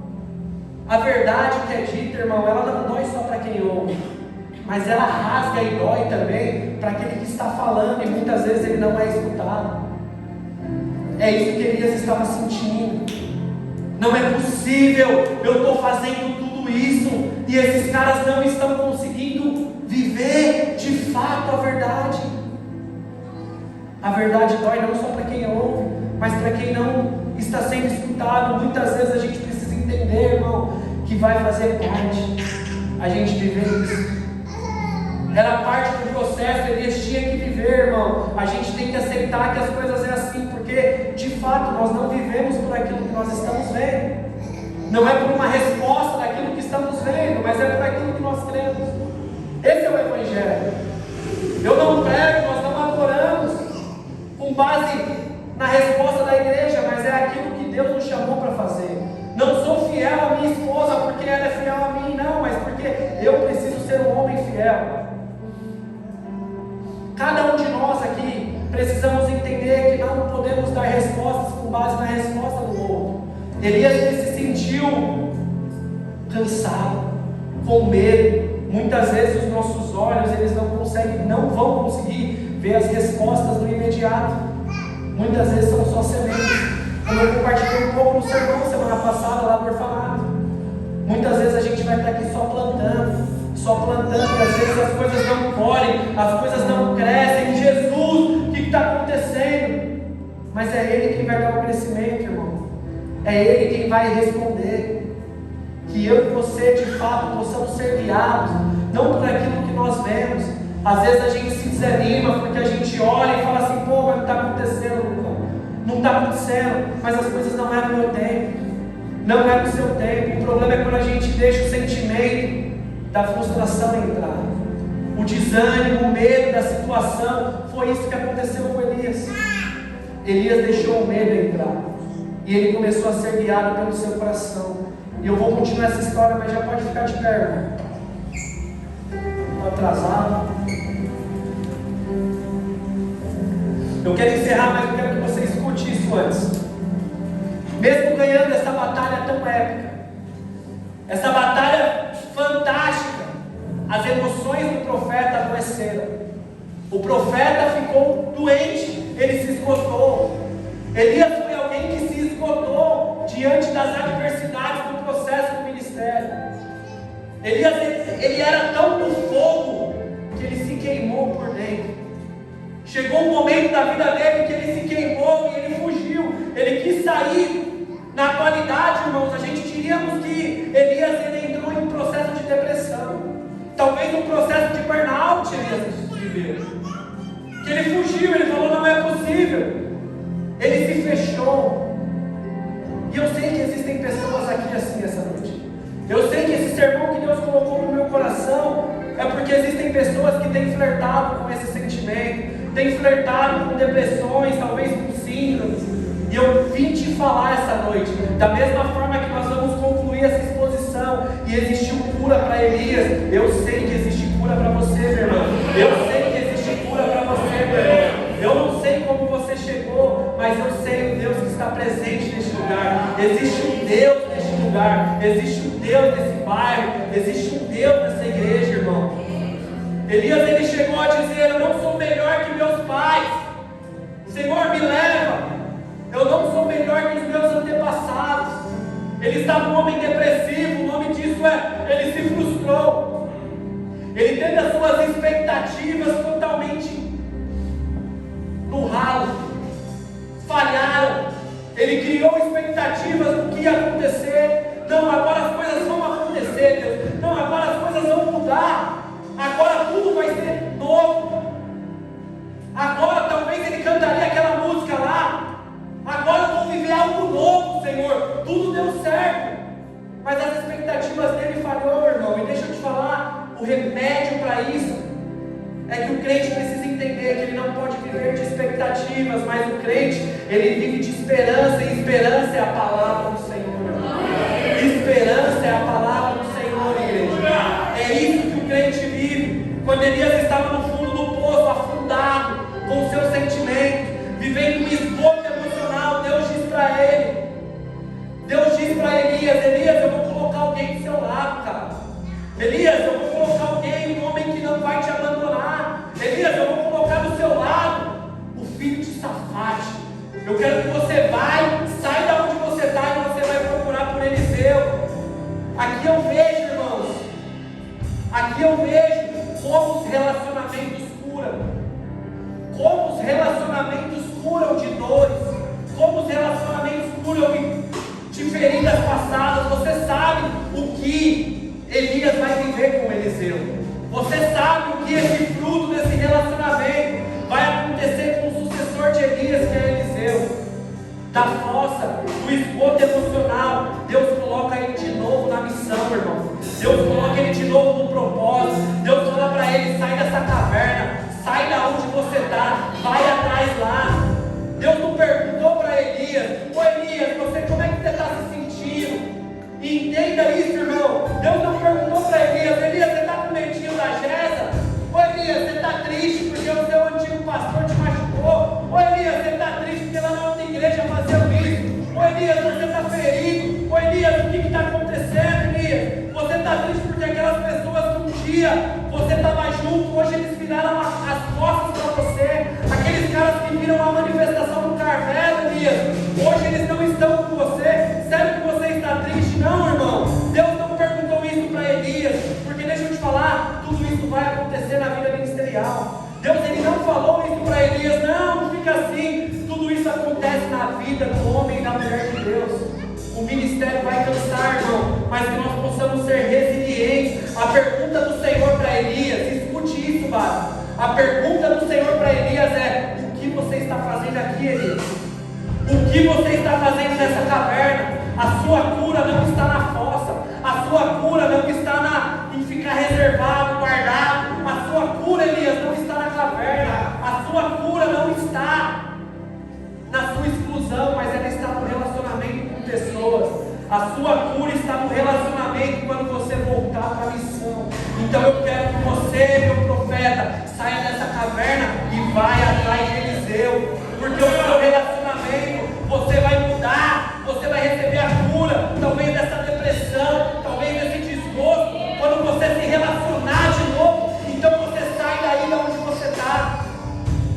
A verdade que é dita, irmão, ela não dói só para quem ouve, mas ela rasga e dói também para aquele que está falando, e muitas vezes ele não é escutado. É isso que Elias estava sentindo. Não é possível, eu estou fazendo tudo isso e esses caras não estão conseguindo viver de fato a verdade. A verdade dói não só para quem ouve, mas para quem não está sendo escutado. Muitas vezes a gente precisa entender, irmão, que vai fazer parte a gente viver isso. Era parte do processo, Elias tinha que viver, irmão. A gente tem que aceitar que as coisas é assim, porque de fato nós não vivemos por aquilo que nós estamos vendo. Não é por uma resposta daquilo que estamos vendo, mas é por aquilo que nós cremos. Esse é o Evangelho. Eu não prego, nós não adoramos com base na resposta da igreja, mas é aquilo que Deus nos chamou para fazer. Não sou fiel à minha esposa porque ela é fiel a mim, não, mas porque eu preciso ser um homem fiel. Cada um de nós aqui precisamos entender que não podemos dar respostas com base na resposta do outro. Elias, ele se sentiu cansado, com medo. Muitas vezes os nossos olhos eles não vão conseguir ver as respostas no imediato. Muitas vezes são só sementes. Como eu compartilhei um pouco no sermão semana passada lá do orfanato. Muitas vezes a gente vai estar aqui só plantando, e às vezes as coisas não colhem, as coisas não crescem. Jesus, o que está acontecendo? Mas é Ele quem vai dar o crescimento, irmão. É Ele quem vai responder. Que eu e você de fato possamos ser guiados, não por aquilo que nós vemos. Às vezes a gente se desanima porque a gente olha e fala assim: pô, mas não está acontecendo, Lucão. Não está acontecendo, mas as coisas não é no meu tempo, não é no seu tempo. O problema é quando a gente deixa o sentimento da frustração entrar, o desânimo, o medo da situação. Foi isso que aconteceu com Elias. Elias deixou o medo entrar e ele começou a ser guiado pelo seu coração. E eu vou continuar essa história, mas já pode ficar de pé, irmão. Estou atrasado. Eu quero encerrar, mas eu quero que você escute isso antes. Mesmo ganhando essa batalha tão épica, essa batalha fantástica, as emoções do profeta adoeceram. O profeta ficou doente, ele se esgotou. Elias foi alguém que se esgotou diante das adversidades do processo do ministério. Elias, ele era tão do fogo que ele se queimou por dentro. Chegou um momento da vida dele que ele se queimou e ele fugiu, ele quis sair. Na atualidade, irmãos, a gente diríamos que Elias ele entrou em um processo de depressão, talvez um processo de burnout. Elias viveu, que ele fugiu, ele falou: não é possível. Ele se fechou. E eu sei que existem pessoas aqui assim essa noite. Eu sei que esse sermão que Deus colocou no meu coração é porque existem pessoas que têm flertado com esse sentimento, têm flertado com depressões, talvez com síndromes. E eu vim te falar essa noite, da mesma forma que nós vamos concluir essa exposição, e existiu cura para Elias, eu sei que existe está presente neste lugar. Existe um Deus neste lugar, existe um Deus nesse bairro, existe um Deus nessa igreja, irmão. Elias, ele chegou a dizer: eu não sou melhor que meus pais, Senhor, me leva. Eu não sou melhor que os meus antepassados. Ele estava um homem depressivo, o nome disso é, ele se frustrou. Ele teve as suas expectativas totalmente no ralo, falharam. Ele criou expectativas do que ia acontecer. Não, agora as coisas vão acontecer, Deus. Não, agora as coisas vão mudar. Agora tudo vai ser novo. Agora talvez ele cantaria aquela música lá: agora eu vou viver algo novo, Senhor. Tudo deu certo. Mas as expectativas dele falhou, irmão. E deixa eu te falar, o remédio para isso é que o crente precisa entender que ele não pode viver de expectativas, mas o crente, ele vive de esperança, e esperança é a palavra do Senhor. Esperança é a palavra do Senhor, igreja. É isso que o crente vive. Quando Elias estava no fundo do poço, afundado com os seus sentimentos, vivendo um esgoto emocional, Deus diz para ele, Deus diz para Elias: Elias, eu vou colocar alguém do seu lado, cara. Elias, eu vou colocar alguém, um homem que não vai te abandonar. Elias, eu vou colocar do seu lado o filho de Safate. Eu quero que você sai da onde você está e você vai procurar por Eliseu. Aqui eu vejo, irmãos, aqui eu vejo como os relacionamentos curam. Como os relacionamentos curam de dores. Como os relacionamentos curam de feridas passadas. Você sabe o que Elias vai viver com Eliseu. Você sabe o que esse fruto desse relacionamento vai acontecer com o sucessor de Elias, que é Eliseu. Da fossa, do esgoto emocional, Deus coloca ele de novo na missão, irmão. Deus coloca ele de novo no propósito. Deus fala para ele: sai dessa caverna, sai da onde você está, vai atrás lá. Deus não perguntou para Elias: ô Elias, como é que você está se sentindo? E entenda isso, irmão. Deus não perguntou para Elias: Elias, você está com medinho da Jeza? Ô Elias, você está triste porque o seu antigo pastor te machucou? Ô Elias, você está triste porque lá na outra igreja fazendo isso? Ô Elias, você está ferido? Ô Elias, o que está acontecendo, Elias? Você está triste porque aquelas pessoas que um dia você estava junto, hoje eles viraram as costas para você. Aqueles caras que viram a manifestação do Carmelo, Elias, hoje eles não estão com você. Sério que você está triste? Não, irmão. Deus não perguntou isso para Elias, porque deixa eu te falar, tudo isso vai acontecer na vida ministerial. Deus, ele não falou isso para Elias: não fica assim. Tudo isso acontece na vida do homem e da mulher de Deus. O ministério vai cansar, irmão, mas que nós possamos ser resilientes. A pergunta do Senhor para Elias, escute isso, Vara. A pergunta do Senhor para Elias é: o que você está fazendo aqui, Elias? O que você está fazendo nessa caverna? A sua cura não está na fossa. A sua cura não está em ficar reservado, guardado. A sua cura, Elias, não está na caverna. A sua cura não está na sua exclusão, mas ela está no relacionamento com pessoas. A sua cura está no relacionamento quando você voltar para a missão. Então eu quero que você, meu profeta, saia dessa caverna e vai atrás de Eliseu. Porque o seu relacionamento, você vai mudar, você vai receber a cura, talvez dessa depressão, talvez desse desgosto, quando você se relacionar de novo. Então você sai daí de onde você está,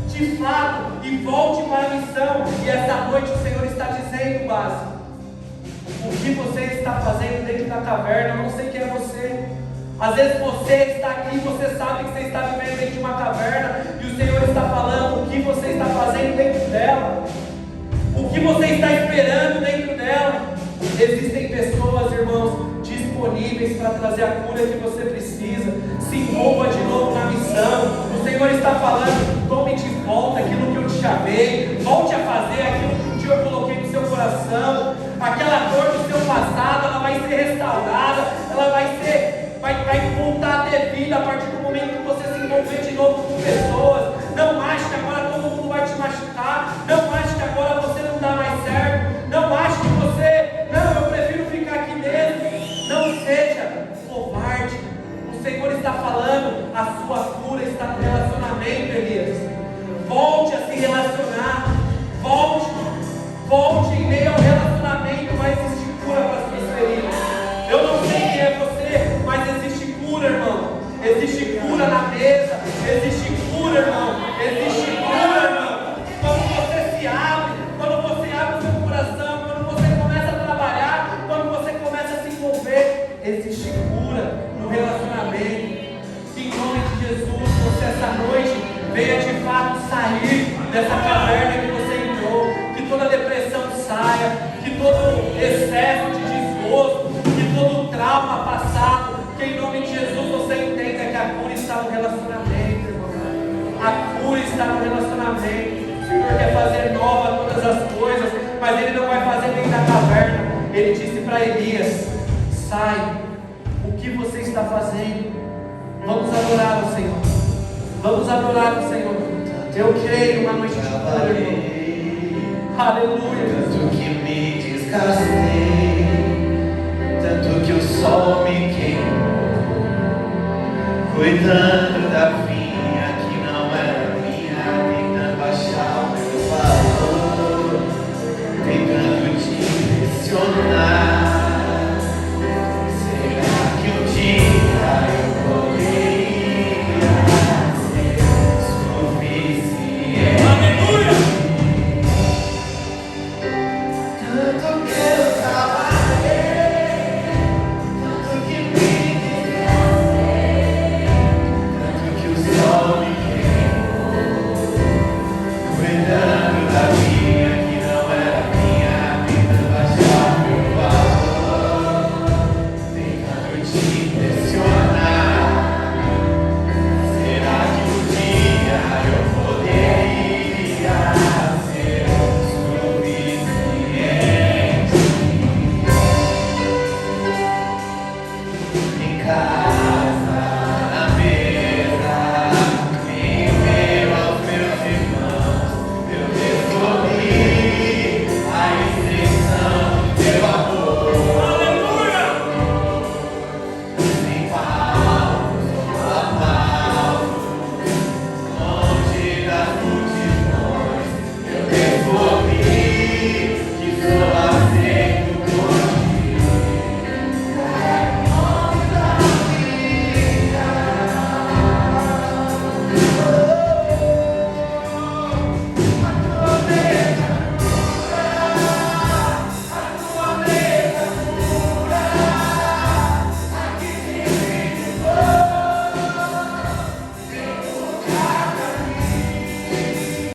de fato, e volte para a missão. E essa noite o Senhor está dizendo, base, o que você está fazendo dentro da caverna. Eu não sei quem é você. Às vezes você está aqui, você sabe que você está vivendo dentro de uma caverna, e o Senhor está falando o que você está fazendo dentro dela, o que você está esperando dentro dela. Existem pessoas, irmãos, disponíveis para trazer a cura que você precisa. Se envolva de novo na missão. O Senhor está falando: tome de volta aquilo que eu te chamei, volte a fazer aquilo que um dia eu coloquei no seu coração. Aquela dor do seu passado, ela vai ser restaurada, ela vai voltar a ter vida a partir do momento que você se envolver de novo com pessoas. Não ache que agora todo mundo vai te machucar. Não ache que agora você não dá mais certo. Não ache que não, eu prefiro ficar aqui mesmo. Não seja covarde. O Senhor está falando: a sua cura está no relacionamento, Elias. Volte a se relacionar. toda depressão saia, que todo excesso de desgosto, que todo trauma passado, que em nome de Jesus você entenda que a cura está no relacionamento, irmão. A cura está no relacionamento. O Senhor quer fazer nova todas as coisas, mas Ele não vai fazer dentro da caverna. Ele disse para Elias: sai, o que você está fazendo? Vamos adorar o Senhor. Vamos adorar o Senhor. Eu creio uma noite de cura, irmão. Aleluia. Tanto que me desgastei, tanto que o sol me queimou, cuidando